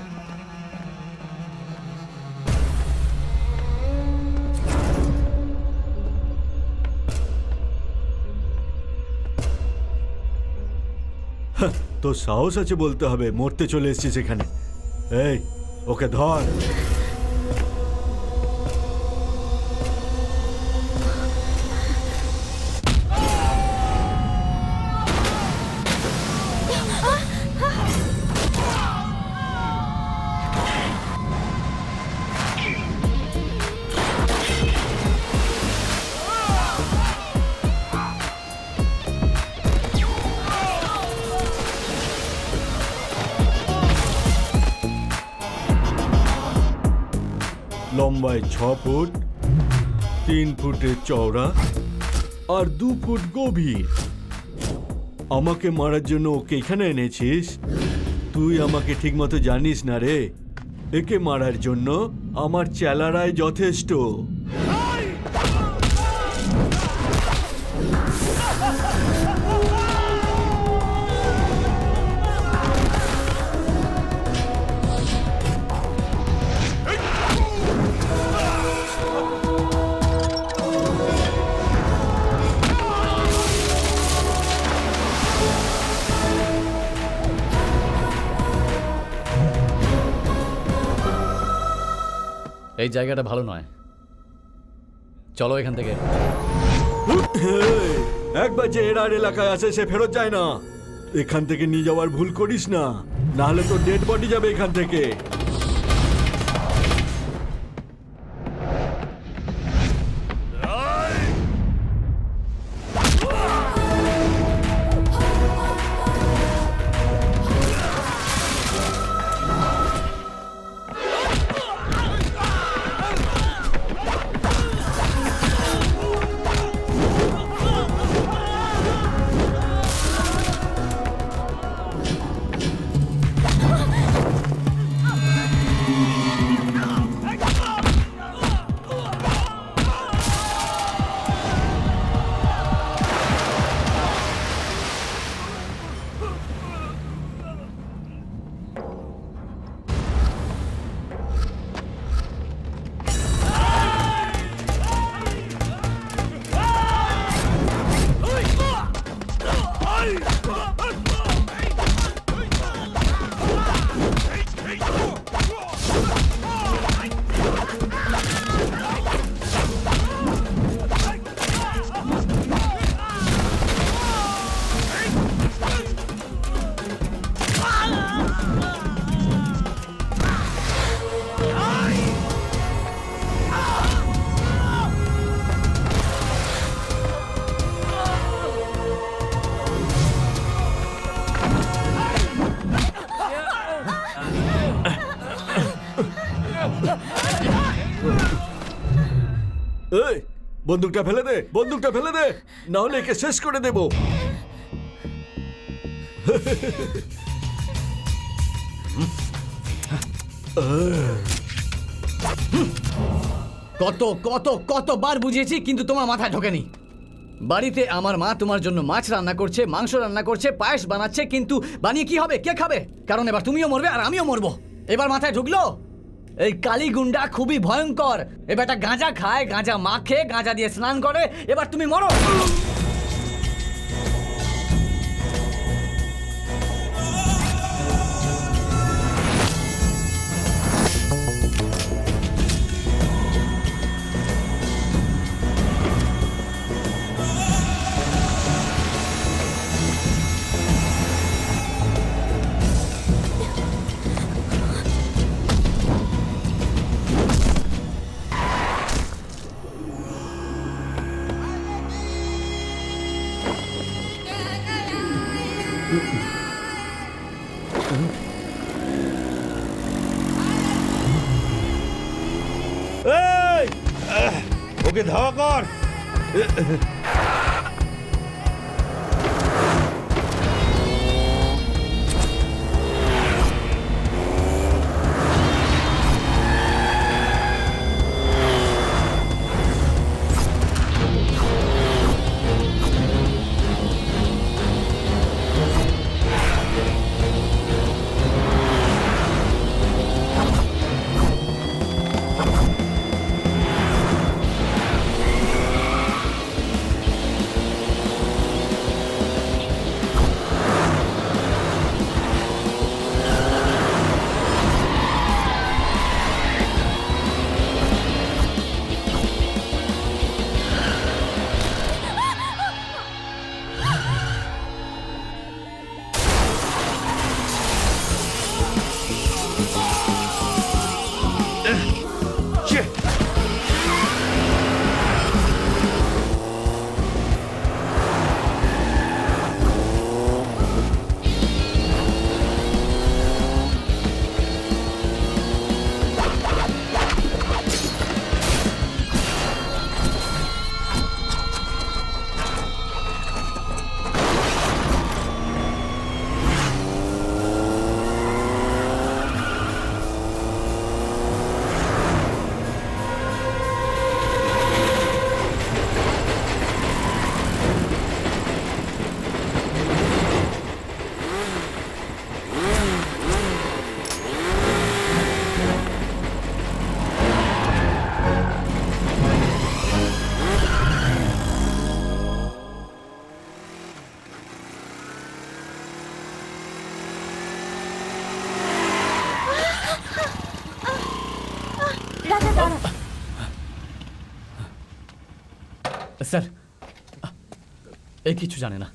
তো সাহস আছে বলতে হবে, মরতে চলে এসেছিস এখানে। এই ওকে ধর। লম্বায় 6 ফুট, 3 ফুটের চওড়া আর 2 ফুট গভীর। আমাকে মারার জন্য ওকে এখানে এনেছিস? তুই আমাকে ঠিকমতো জানিস না রে। একে মারার জন্য আমার চেলারাই যথেষ্ট। এই জায়গাটা ভালো নয়, চলো এখান থেকে। একবার যে এরার এলাকায় আসে সে ফেরত যায় না। এখান থেকে নিয়ে যাওয়ার ভুল করিস না। নাহলে তো ডেড বডি যাবে এখান থেকে। এই বন্দুকটা ফেলে দে, বন্দুকটা ফেলে দে, না হলে একে শেষ করে দেব। কত কত কতবার বুঝিয়েছি কিন্তু তোমার মাথায় ঢোকেনি। বাড়িতে আমার মা তোমার জন্য মাছ রান্না করছে, মাংস রান্না করছে, পায়েস বানাচ্ছে, কিন্তু বানিয়ে কি হবে, কে খাবে? কারণ এবার তুমিও মরবে আর আমিও মরবো। এবার মাথায় ঢুকলো? এই কালী গুন্ডা খুবই ভয়ঙ্কর। এবার একটা গাঁজা খায়, গাঁজা মাখে, গাঁজা দিয়ে স্নান করে। এবার তুমি মরো। এই ওকে ধাওয়া কর। স্যার এ কিছু জানে না,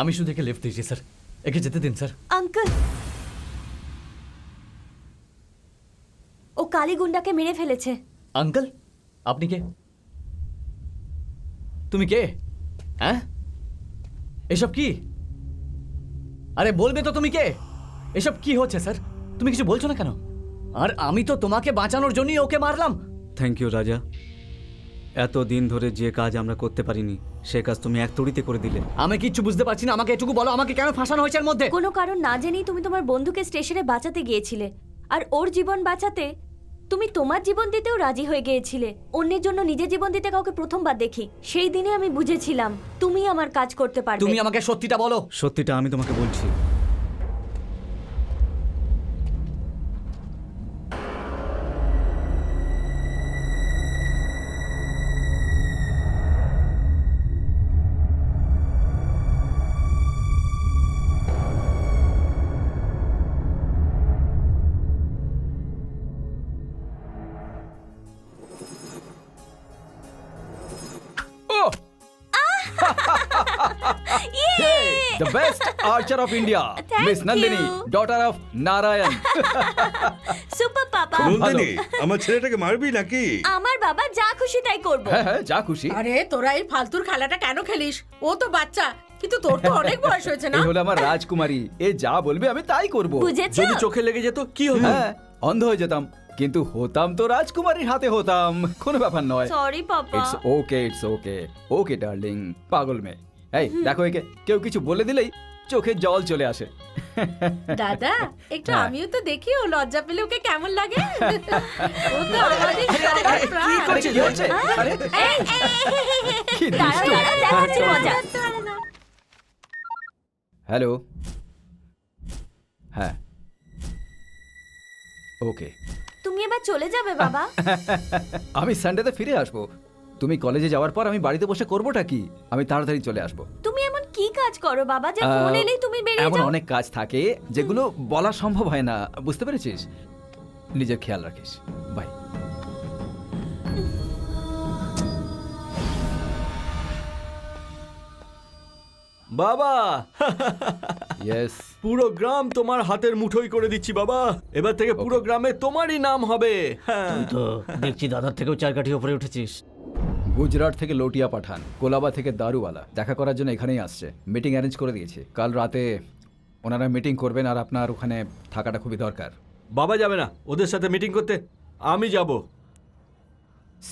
আমি শুধু একে লিফট দিয়েছি স্যার, একে যেতে দিন স্যার। আঙ্কেল কালী গুন্ডাকে মেরে ফেলেছে। আঙ্কেল আপনি কে? তুমি কে? হ্যাঁ, এসব কি? আরে বলবে তো তুমি কে? এসব কি হচ্ছে স্যার? তুমি কিছু বলছো না কেন? আর আমি তো তোমাকে বাঁচানোর জন্যই ওকে মারলাম। থ্যাংক ইউ রাজা। এত দিন ধরে যে কাজ আমরা করতে পারিনি সে কাজ তুমি এক তড়িতে করে দিলে। আমি কিচ্ছু বুঝতে পারছি না, আমাকে এটুকু বলো, আমাকে কেন ফাঁসানো হয়েছে এর মধ্যে? কোনো কারণ না জেনেই তুমি তোমার বন্ধুকে স্টেশনে বাঁচাতে গিয়েছিলে, আর ওর জীবন বাঁচাতে তুমি তোমার জীবন দিতেও রাজি হয়ে গিয়েছিলে। অন্যের জন্য নিজের জীবন দিতে কাউকে প্রথমবার দেখি, সেই দিনে আমি বুঝেছিলাম তুমি আমার কাজ করতে পারবে। তুমি আমাকে সত্যিটা বলো। সত্যিটা আমি তোমাকে বলছি। Oh! Hey, the best archer of India, Thank Miss Nandini, you. daughter of Narayan. Super papa. Nandini, আমার ছেলেটাকে মারবি নাকি? আমার বাবা যা খুশি তাই করব। হ্যাঁ হ্যাঁ, যা খুশি। আরে তোরা এই ফালতুর খেলাটা কেন খেলিস? ও তো বাচ্চা, কিন্তু তোর তো অনেক বয়স হয়েছে না? এই হলো আমার রাজকুমারী, এ যা বলবে আমি তাই করব। বুঝেছো? যদি চোখে লেগে যেত কি হতো? হ্যাঁ, অন্ধ হয়ে যেতাম, কিন্তু হতাম তো রাজকুমারীর হাতে হতাম, কোনো ব্যাপার নয়। Sorry papa. It's okay, it's okay, okay darling. পাগল মেয়ে। এই দেখো, একে কেউ কিছু বলে দিলেই চোখে জল চলে আসে। দাদা একটু হ্যাঁ। আমিও তো দেখি ও লজ্জা পেলে ওকে কেমন লাগে। ও তো আমাদের সবার প্রাণ। আরে, কি হচ্ছে? আরে, কি দাঁড়াও, দুষ্টু। দাঁড়াও, দেখাচ্ছি মজা। হ্যালো। হ্যাঁ, ওকে। তুমি এবার চলে যাবে বাবা? আমি সানডেতে ফিরে আসবো। তুমি কলেজে যাওয়ার পর আমি বাড়িতে বসে করবোটা কি? আমি তাড়াতাড়ি চলে আসবো। তুমি এমন কি কাজ করো বাবা যে ফোন এলেই তুমি বেরিয়ে এমন যাও? অনেক কাজ থাকে যেগুলো বলা সম্ভব হয় না, বুঝতে পেরেছিস? নিজের খেয়াল রাখিস। বাই। বাবা ইয়েস। পুরো গ্রাম তোমার হাতের মুঠোই করে দিচ্ছি বাবা। এবার থেকে পুরো গ্রামে তোমারই নাম হবে। হ্যাঁ। তো দেখছি দাদার থেকেও 4 কাঠি উপরে উঠেছিস। গুজরাট থেকে লটিয়া পাঠান, কোলাবা থেকে দারুওয়ালা দেখা করার জন্য এখানেই আসছে। মিটিং অ্যারেঞ্জ করে দিয়েছি। কাল রাতে ওনারা মিটিং করবেন, আর আপনার ওখানে থাকাটা খুবই দরকার। বাবা যাবে না ওদের সাথে মিটিং করতে, আমি যাব।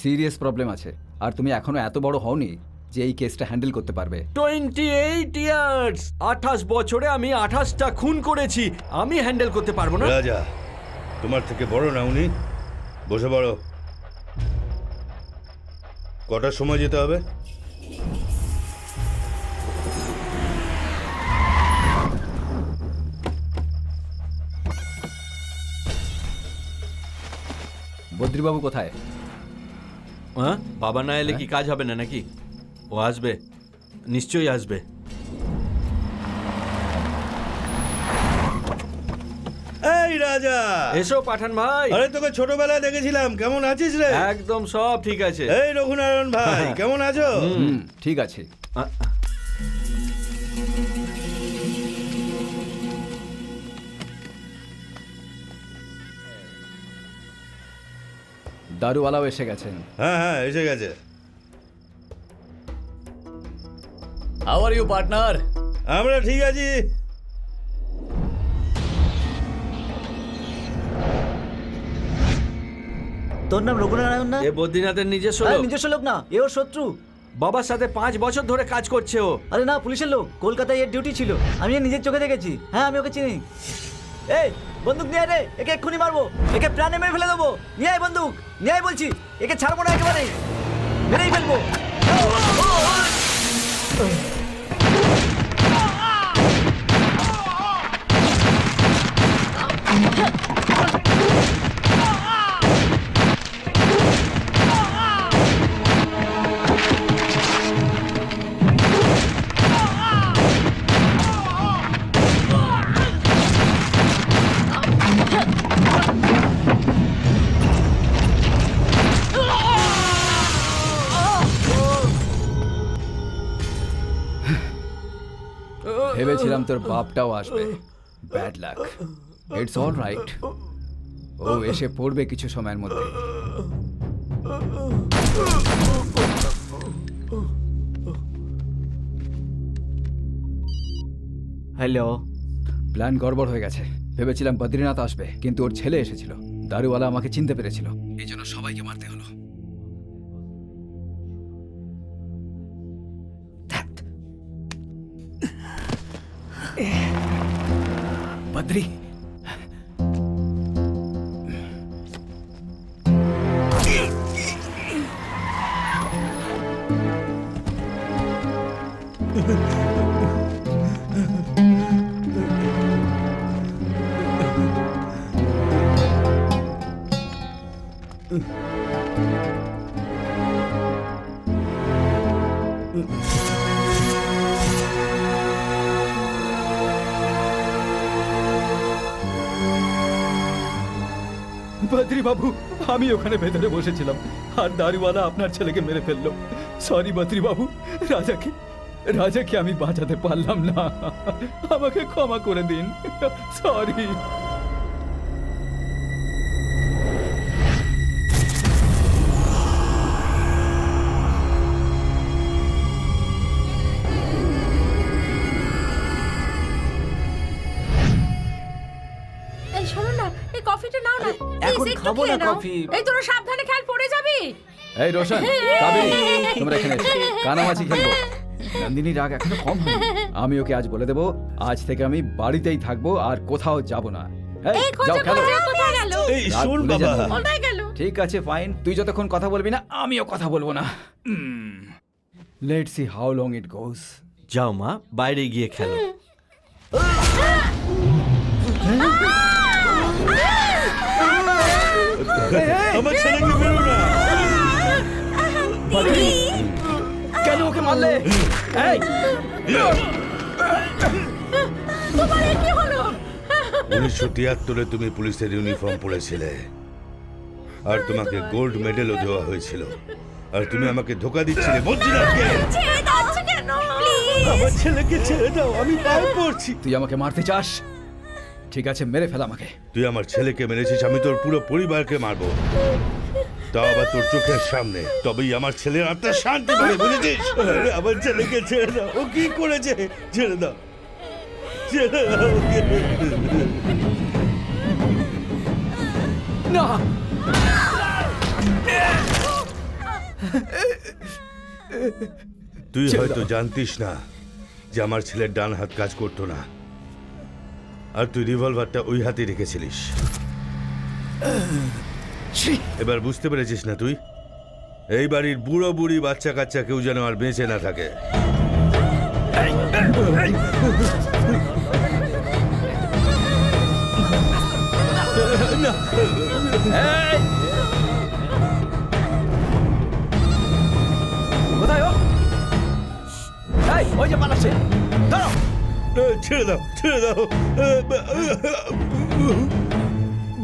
সিরিয়াস প্রবলেম আছে, আর তুমি এখনো এত বড় হওনি যে এই কেসটা হ্যান্ডেল করতে পারবে। 28 ইয়ার্স, 28 বছরে আমি 28টা খুন করেছি, আমি হ্যান্ডেল করতে পারবো না? রাজা, তোমার থেকে বড় না উনি? বসে পড়ো। কটার সময় যেতে হবে? বদ্রীবাবু কোথায়? হ্যাঁ, বাবা না এলে কি কাজ হবে না নাকি? ও আসবে, নিশ্চয়ই আসবে। এই রাজা, এসো পাঠান ভাই। আরে তোকে ছোটবেলায় দেখেছিলাম, কেমন আছিস রে? একদম সব ঠিক আছে। এই রঘুনারায়ণ ভাই, কেমন আছো? ঠিক আছে। আ- দারুওয়ালাও এসে গেছেন। হ্যাঁ হ্যাঁ, এসে গেছে। How are you partner? আমরা ঠিক আছি। তোর নাম রঘুনারায়ণ না? এ বদ্রীনাথের নিজস্ব আরে লোক। নিজস্ব লোক না, এ ওর শত্রু। বাবার সাথে 5 বছর ধরে কাজ করছে ও। আরে না, পুলিশের লোক, কলকাতায় এর ডিউটি ছিল। আমি এর নিজের চোখে দেখেছি। হ্যাঁ, আমি ওকে চিনি। এই বন্দুক নিয়ে আয় রে, একে এক্ষুনি মারবো, একে প্রাণে মেরে ফেলে দেবো। নিয়ে আয় বন্দুক, নিয়ে আয় বলছি, একে ছাড়বো না একেবারে, মেরেই ফেলবো। ভেবেছিলাম তোর বাপটাও আসবে। Bad luck. It's all right. ও এসে পড়বে কিছু সময়ের মধ্যে। হ্যালো। প্ল্যান গড়বড় হয়ে গেছে। ভেবেছিলাম বদ্রীনাথ আসবে, কিন্তু ওর ছেলে এসেছিল। দারুওয়ালা আমাকে চিনতে পেরেছিল, এই জন্য সবাইকে মারতে হলো। বদ্রি, বদ্রি বাবু, আমি ওখানে ভেতরে বসেছিলাম আর দাড়িওয়ালা আপনার ছেলেকে মেরে ফেললো। সরি বদ্রি বাবু, রাজাকে আমি বাঁচাতে পারলাম না, আমাকে ক্ষমা করে দিন। সরি। এই শোনো না, এই কফিটা নাও না। এখন Please, একটু খাবো খেয়ে না নাও। কফি। এই তোরা সাবধানে খেয়াল পড়ে যাবি। এই রোশন, কাবেরী, তোমরা এখানে এসো। কানামাছি খেলবো। নন্দিনী রাগ এখনো কম হয়নি। আমি ওকে আজ বলে দেবো, আজ থেকে আমি বাড়িতেই থাকবো আর কোথাও যাব না। এই, এই যাও খোঁজা খেলো। কোথায় গেল? এই রাগ শোন ভুলে বাবা, যেও। কোথায় গেল? ঠিক আছে, ফাইন। তুই যতক্ষণ কথা বলবি না, আমিও কথা বলবো না। Let's see how long it goes. যাও মা, বাইরে গিয়ে খেলো। আমার ছেলেকে মেরো না। কেন ওকে মারলে? এই, 1973-এ তুমি পুলিশের ইউনিফর্ম পরেছিলে আর তোমাকে গোল্ড মেডেলও দেওয়া হয়েছিল, আর তুমি আমাকে ধোকা দিচ্ছিলে। বদ্রীনাথকে, ছেড়ে দাও কেন প্লিজ। আমার ছেলেকে ছেড়ে দাও, আমি পায়ে পড়ছি। তুই আমাকে মারতে চাস? ঠিক আছে, মেরে ফেল আমাকে। তুই আমার ছেলেকে মেরেছিস, আমি তোর পুরো পরিবারকে মারবো, তাও আবার তোর চোখের সামনে। তবেই আমার ছেলের আত্মা শান্তি পাবে, বুঝেছিস? আরে, আমার ছেলেকে ছেড়ে দাও, ও কি করেছে? ছেড়ে দাও, ছেড়ে দাও ওকে। না, তুই হয়তো জানতিস না যে আমার ছেলের ডান হাত কাজ করতো না, আর তুই রিভলভারটা ওই হাতে রেখেছিলিস। এবার বুঝতে পেরেছিস না তুই? এই বাড়ির বুড়ো বুড়ি বাচ্চা কাচ্চা কেউ যেন আর বেঁচে না থাকে। কোথায় ও? এই, ওই যে পালাচ্ছে। দাঁড়াও। ছেড়ে দাও, ছেড়ে দাও।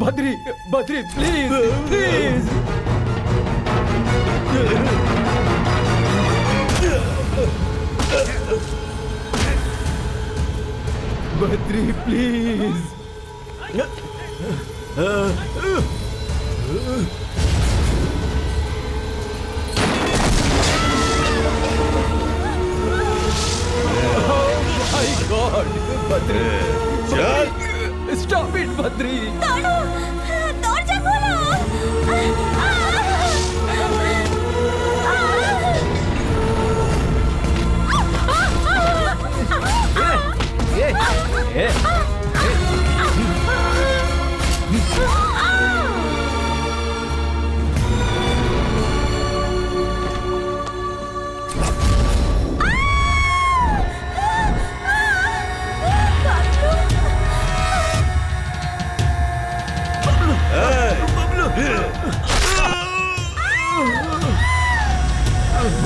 Badri, Badri, please, please. Badri, please. My God, Badri, চল। stop it, বদ্রি। দরজা খোলো।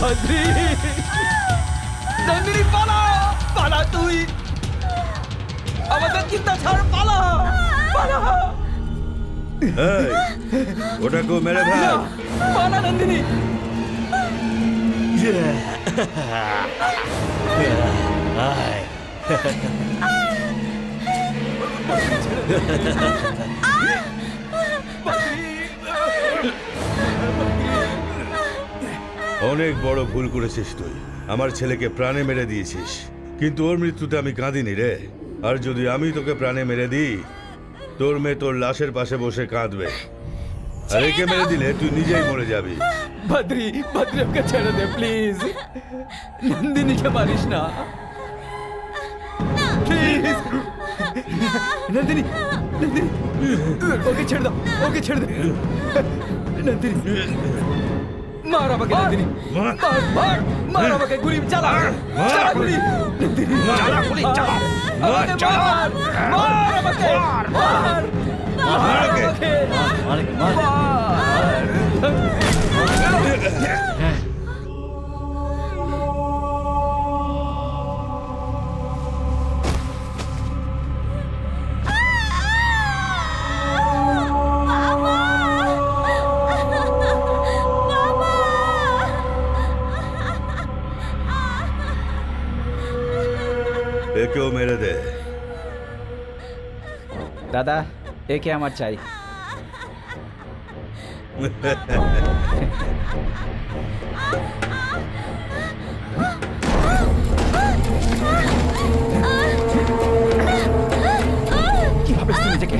বদ্রি, নন্দিনী, পালা, পালা তুই। আমাদের চিন্তা ছাড়, পালা, পালা। এই, ওটাকেও মেরে ফেল। পালা নন্দিনী। অনেক বড় ভুল করেছিস তুই। আমার ছেলেকে প্রাণে মেরে দিয়েছিস, কিন্তু ওর মৃত্যুতে আমি কাঁদিনি রে। আর যদি আমি তোকে প্রাণে মেরে দিই, তোর মেয়ে তোর লাশের পাশে বসে কাঁদবে। আর একে মেরে দিলে তুই নিজেই মরে যাবি। বদ্রি বদ্রি ওকে ছেড়ে দে প্লিজ, নন্দিনীকে মারিস না প্লিজ। নন্দিনী নন্দিনী ওকে ছেড়ে দাও, ওকে ছেড়ে দে। নন্দিনী মার আমাকে, নন্দিনী মার মার মার আমাকে, গুলি চালা চালা গুলি, নন্দিনী চালা গুলি চালা, আমাকে মার মার আমাকে মার মার আমাকে মার। একেও মেরে দে। দাদা একে আমার চাই। কি ভাবিস তুই নিজেকে?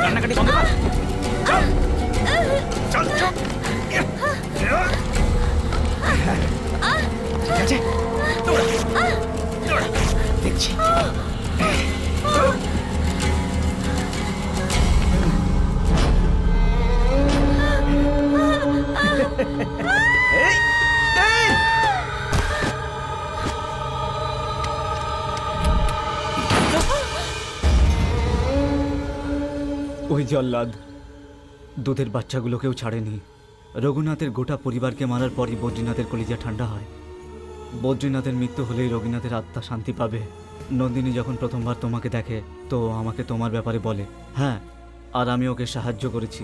কান্নাকাটি বন্ধ কর। চল চল ঠিক আছে, দৌড়া দৌড়া, দেখছি। ওই জল্লাদ দুধের বাচ্চাগুলোকেও ছাড়েনি। রঘুনাথের গোটা পরিবারকে মারার পরই বদ্রীনাথের কলিজা ঠান্ডা হয়। বদ্রীনাথের মৃত্যু হলেই রঘুনাথের আত্মা শান্তি পাবে। নন্দিনী যখন প্রথমবার তোমাকে দেখে তো আমাকে তোমার ব্যাপারে বলে। হ্যাঁ, আর আমি ওকে সাহায্য করেছি।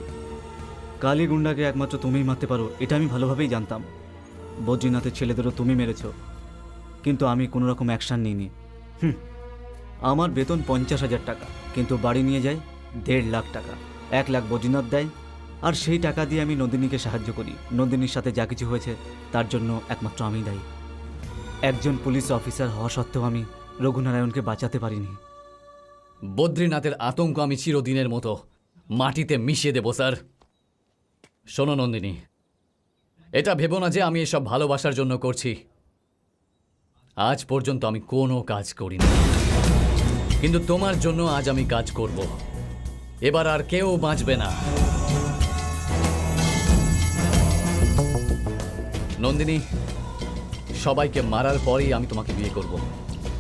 কালী গুন্ডাকে একমাত্র তুমিই মারতে পারো, এটা আমি ভালোভাবেই জানতাম। বদ্রীনাথের ছেলেদেরও তুমি মেরেছ, কিন্তু আমি কোনো রকম অ্যাকশান নিইনি। আমার বেতন 50,000 টাকা, কিন্তু বাড়ি নিয়ে যায় 1.5 লাখ টাকা। 1 লাখ বদ্রীনাথ দেয়, আর সেই টাকা দিয়ে আমি নন্দিনীকে সাহায্য করি। নন্দিনীর সাথে যা কিছু হয়েছে তার জন্য একমাত্র আমি দায়ী। একজন পুলিশ অফিসার হওয়া সত্ত্বেও আমি রঘুনারায়ণকে বাঁচাতে পারিনি। বদ্রীনাথের আতঙ্ক আমি চিরদিনের মতো মাটিতে মিশিয়ে দেব স্যার। শোনো নন্দিনী, এটা ভেবো না যে আমি এসব ভালোবাসার জন্য করছি। আজ পর্যন্ত আমি কোনো কাজ করিনি, কিন্তু তোমার জন্য আজ আমি কাজ করব। এবার আর কেউ বাঁচবে না। নন্দিনী, সবাইকে মারার পরেই আমি তোমাকে বিয়ে করব,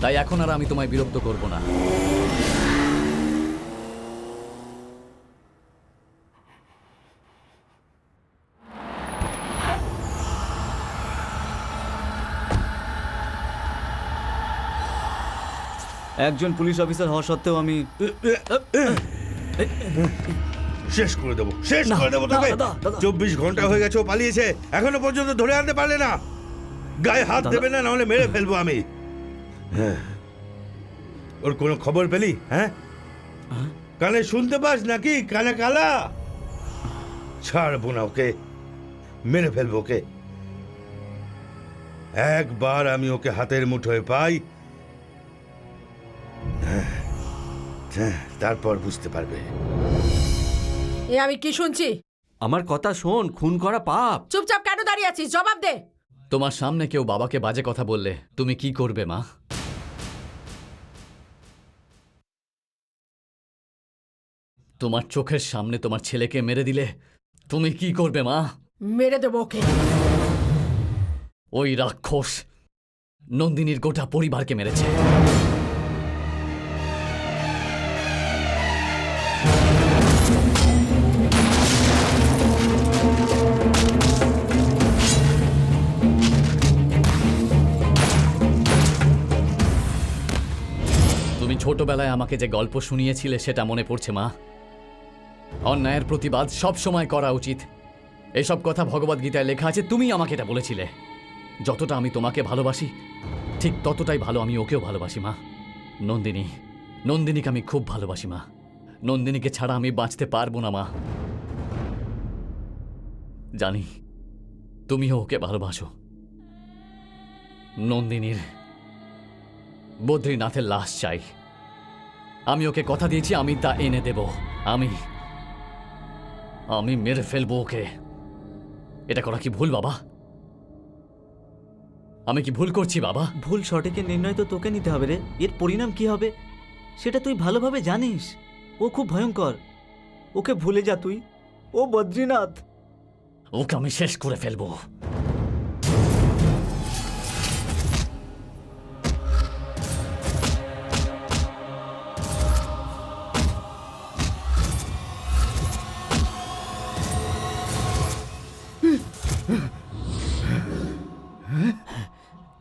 তাই এখন আর আমি তোমায় বিরক্ত করব না। একজন পুলিশ অফিসার হওয়া সত্ত্বেও আমি শেষ করে দেবো, শেষ করে দেবো তোকে। 24 ঘন্টা হয়ে গেছে ও পালিয়েছে, এখনো পর্যন্ত ধরে আনতে পারলে না। গায়ে হাত দেবে না, নাহলে মেরে ফেলবো আমি। হ্যাঁ, ওর কোনো খবর পেলি? হ্যাঁ, কানে শুনতে পাস নাকি? কানে কালা? ছাড়বো না ওকে, মেরে ফেলবো ওকে। একবার আমি ওকে হাতের মুঠোয় পাই, তারপর বুঝতে পারবে। এ আমি কি শুনছি? আমার কথা শোন, খুন করা পাপ। চুপচাপ কেন দাঁড়িয়ে আছিস? জবাব দে। তোমার সামনে কেউ বাবাকে বাজে কথা বললে তুমি কি করবে মা? তোমার চোখের সামনে তোমার ছেলেকে মেরে দিলে তুমি কি করবে মা? মেরে দেবো ওকে। ওই রাক্ষস নন্দিনীর গোটা পরিবারকে মেরেছে। তুমি ছোটবেলায় আমাকে যে গল্প শুনিয়েছিলে সেটা মনে পড়ছে মা। অন্যায়ের প্রতিবাদ সব সময় করা উচিত, এসব কথা ভগবদ্গীতায় লেখা আছে। তুমি আমাকে এটা বলেছিলে। যতটা আমি তোমাকে ভালোবাসি ঠিক ততটাই ভালো আমি ওকেও ভালোবাসি মা। নন্দিনীকে আমি খুব ভালোবাসি মা। নন্দিনীকে ছাড়া আমি বাঁচতে পারবো না মা। জানি তুমিও ওকে ভালোবাসো। নন্দিনীর বদ্রীনাথের লাশ চাই। আমি ওকে কথা দিয়েছি আমি তা এনে দেব। আমি মেরে ফেলবো ওকে। এটা করা কি ভুল বাবা? আমি কি ভুল করছি বাবা? ভুল সঠিকের নির্ণয় তো তোকে নিতে হবে রে। এর পরিণাম কি হবে সেটা তুই ভালোভাবে জানিস। ও খুব ভয়ঙ্কর, ওকে ভুলে যা তুই। ও বদ্রীনাথ। ওকে আমি শেষ করে ফেলবো।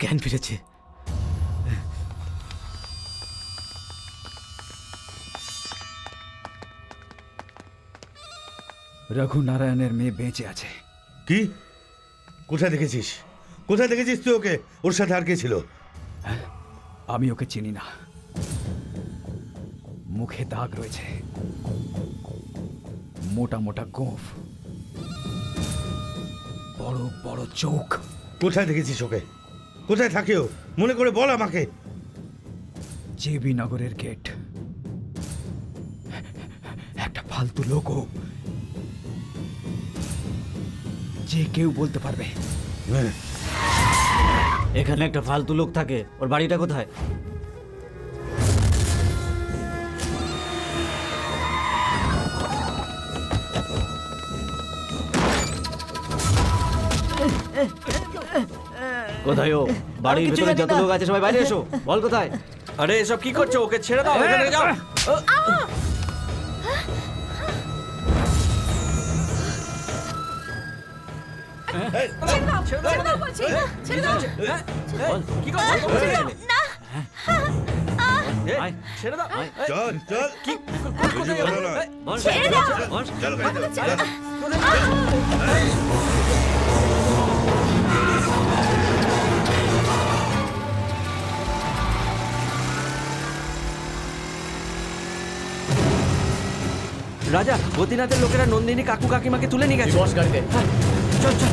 জ্ঞান ফিরেছে। রঘুনারায়ণের মেয়ে বেঁচে আছে। কি? কোথায় দেখেছিস? কোথায় দেখেছিস তুই ওকে? ওর সাথে আর কে ছিল? আমি ওকে চিনি না। মুখে দাগ রয়েছে, মোটা মোটা গোঁফ, বড় বড় চোখ। কোথায় দেখেছিস ওকে? কোথায় থাকে ও? মনে করে বল আমাকে। জেবি নগরের গেট। একটা ফালতু লোক ও। যে কেউ বলতে পারবে। হ্যাঁ, এখানে একটা ফালতু লোক থাকে। ওর বাড়িটা কোথায়? কোথায় ও? বাড়ির ভিতরে যত লোক আছে সবাই বাইরে এসো। বল কোথায়? আরে এসব কি করছো? ওকে ছেড়ে দাও, এখান থেকে যাও। কি করছো? আয়। ছেড়ে দাও। চল চল। কি বেশি কথা নয়। বল। বল। চল গাড়িতে, চল। রাজা, বদ্রীনাথের লোকেরা নন্দিনী কাকু কাকিমাকে তুলে নিয়ে গেছে। বস গাড়িতে। চল চল।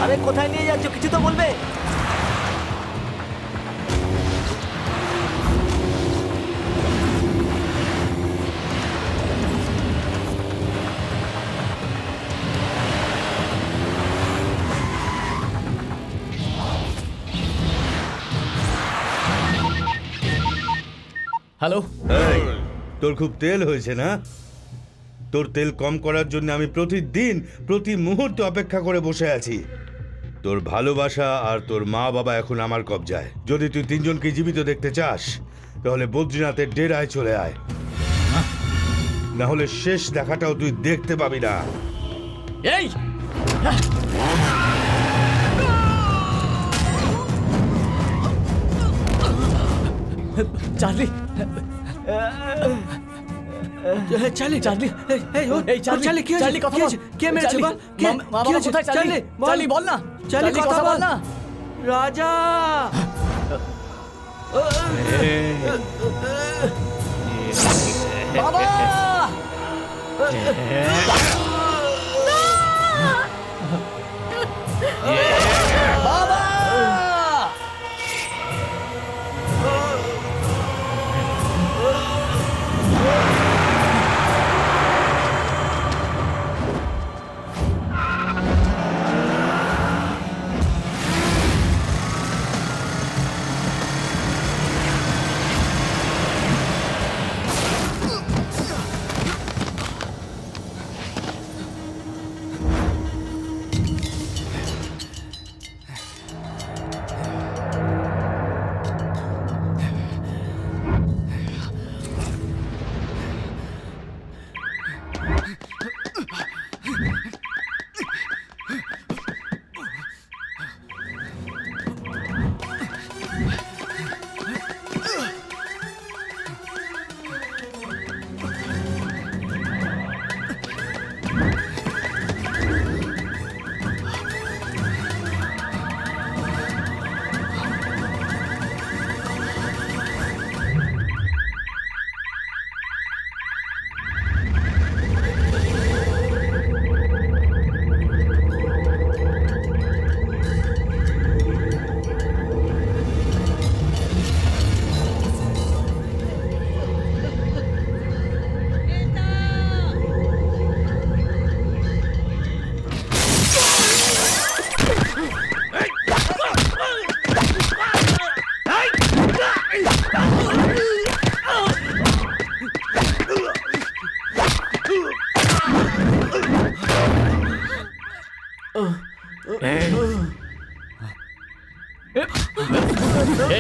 আরে কোথায় নিয়ে যাচ্ছ? কিছু তো বলবে। হ্যালো। এই, তোর খুব তেল হয়েছে না? তোর তেল কম করার জন্য আমি প্রতিদিন প্রতি মুহূর্তে অপেক্ষা করে বসে আছি। তোর ভালোবাসা আর তোর মা বাবা এখন আমার কবজায়। যদি তুই তিনজনকে জীবিত দেখতে চাস তাহলে বদ্রীনাথের ডেরায় চলে আয়, না হলে শেষ দেখাটাও তুই দেখতে পাবি না। এই চার্লি, চার্লি, চার্লি, এই চার্লি, চার্লি, কি হয়েছে? চার্লি, কথা কি বল। হয়েছে? কে মেরেছে? চার্লি, বল, কে? মা কি বাবা হয়েছে? কোথায়? চার্লি, বল। চার্লি, বল না। চার্লি, কথা কথা বল বল। না। রাজা, বাবা! বাবা!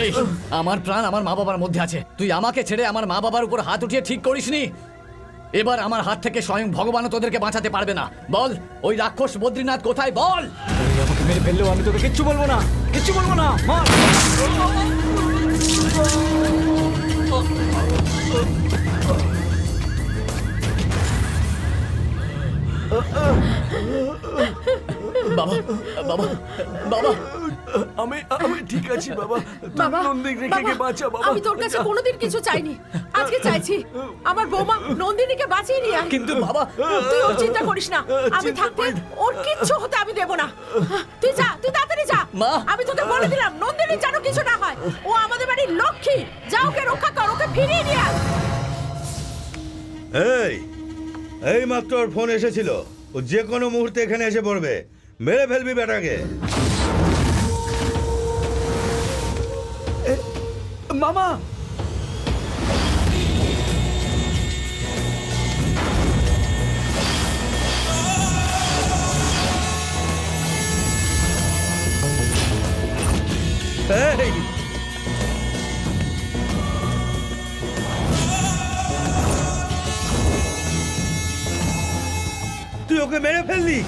এই আমার প্রাণ আমার মা বাবার মধ্যে আছে, তুই আমাকে ছেড়ে আমার মা বাবার উপর হাত উঠিয়ে ঠিক করিসনি। এবার আমার হাত থেকে স্বয়ং ভগবানও তোদেরকে বাঁচাতে পারবে না। বল ওই রাক্ষস বদ্রীনাথ কোথায়, বল। তুই আমাকে মেরে ফেললেও আমি তোকে কিচ্ছু বলবো না, কিচ্ছু বলবো না। মার। বাবা বাবা বাবা আমি ঠিক আছি বাবা। বাবা নন্দিনীকে বাঁচা বাবা। আমি তোর কাছে কোনোদিন কিছু চাইনি, আজকে চাইছি আমার বৌমা নন্দিনীকে বাঁচিয়ে নিয়ে আয়। কিন্তু বাবা তুই ওর চিন্তা করিস না, আমি থাকতে ওর কিচ্ছু হতে আমি দেব না। তুই যা, তুই তাড়াতাড়ি যা। মা। আমি তোকে বলে দিলাম নন্দিনীর যেন কিছু না হয়। ও আমাদের বাড়ির লক্ষ্মী, যা ওকে রক্ষা কর, ওকে ফিরিয়ে নিয়ে আয়। এই মাত্র ওর ফোন এসেছিল, ও যে কোনো মুহূর্তে এখানে এসে পড়বে। মেরে ফেলবি বেটাকে। মামা এই, তুই ওকে মেরে ফেললি?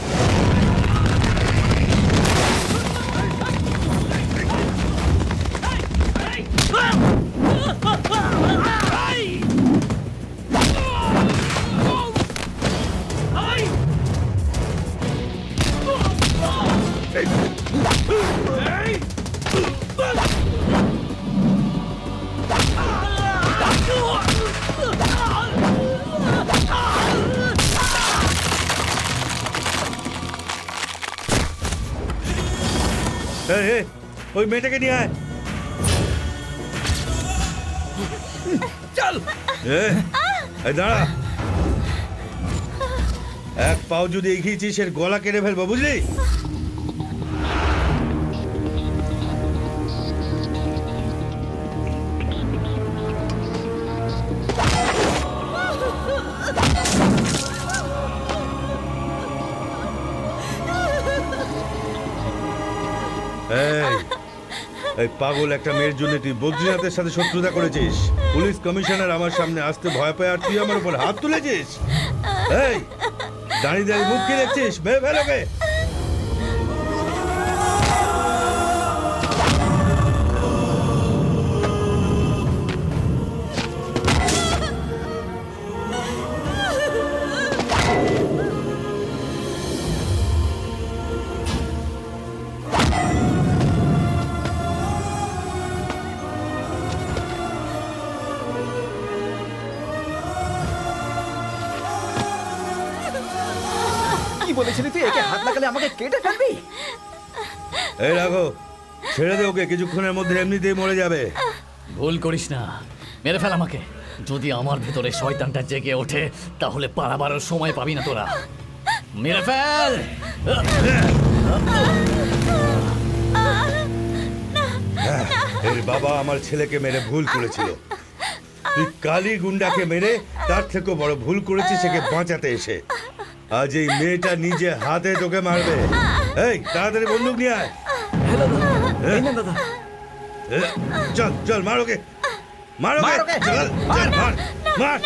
এই, ওই মেয়েটাকে নিয়ে আয়। চল। এই দাঁড়া, এক পাও যদি এগিয়েছিস এর গলা কেটে ফেলবো, বুঝলি? এই পাগল একটা মেয়ের জন্য তুই বদ্রীনাথের সাথে শত্রুতা করেছিস। পুলিশ কমিশনার আমার সামনে আসতে ভয় পায় আর তুই আমার উপর হাত তুলেছিস। এই দাঁড়িয়ে দাঁড়িয়ে মুখ কি দেখছিস? মেরে ফেল ওকে। কি বলেছিলি তুই? একে হাত লাগালে আমাকে কেটে ফেলবি? এই রাখো, ছেড়ে দে ওকে, কিছুক্ষণের মধ্যে এমনিতেই মরে যাবে। ভুল করিস না, মেরে ফেল আমাকে। যদি আমার ভেতরে শয়তানটা জেগে ওঠে তাহলে পালাবারও সময় পাবি না তোরা। মেরে ফেল। এর বাবা আমার ছেলেকে মেরে ভুল করেছিল। তুই কালী গুন্ডাকে মেরে তার থেকেও বড় ভুল করেছিস একে বাঁচাতে এসে। আজ এই মেয়েটা নিজে হাতে তোকে মারবে। এই তাড়াতাড়ি বন্দুক নিয়ে আয়। চল চল, মার ওকে, মার ওকে, চল চল, মার মার মার।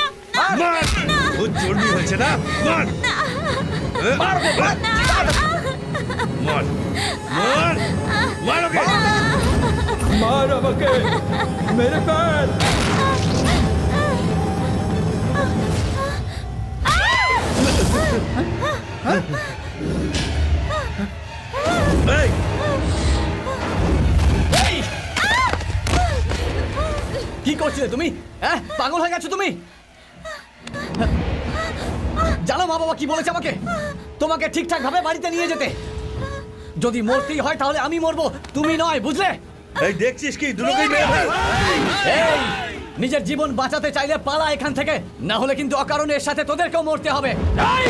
খুব চর্বি হয়েছে না, মার মার মার মার মার ওকে, মার আমাকে, মেরে ফেল। এই কি করছিলে তুমি? হ্যাঁ, পাগল হয়ে গেছো তুমি? জানো মা বাবা কি বলেছে আমাকে? তোমাকে ঠিকঠাক ভাবে বাড়িতে নিয়ে যেতে। যদি মরতেই হয় তাহলে আমি মরবো, তুমি নয়, বুঝলে? এই দেখছিস কি, দুটোকেই মেরে ফেল। এই, নিজের জীবন বাঁচাতে চাইলে পালা এখান থেকে, না হলে কিন্তু অকারণে এর সাথে তোদেরকেও মরতে হবে। এই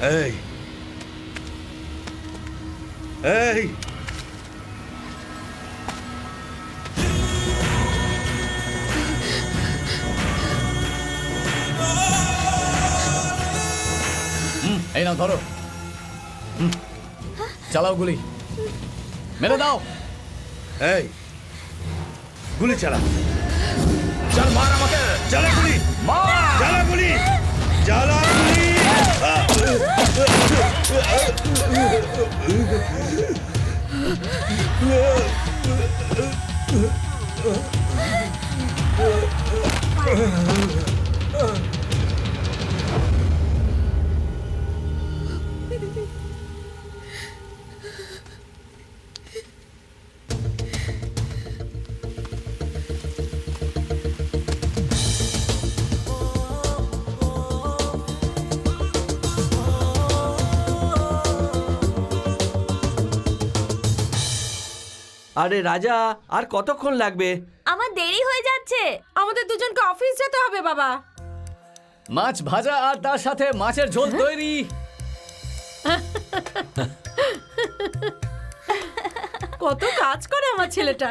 এই এই এই নাও ধরো। চালাও গুলি, মেরে দাও। এই গুলি চালা, চল মার আমাকে, চালা গুলি, চালা গুলি, চালা গুলি। আরে রাজা, আর কতক্ষণ লাগবে? আমার দেরি হয়ে যাচ্ছে। আমাদের দুজনকে অফিস যেতে হবে বাবা। মাছ ভাজা আর তার সাথে মাছের ঝোল তৈরি। কত কাজ করে আমার ছেলেটা।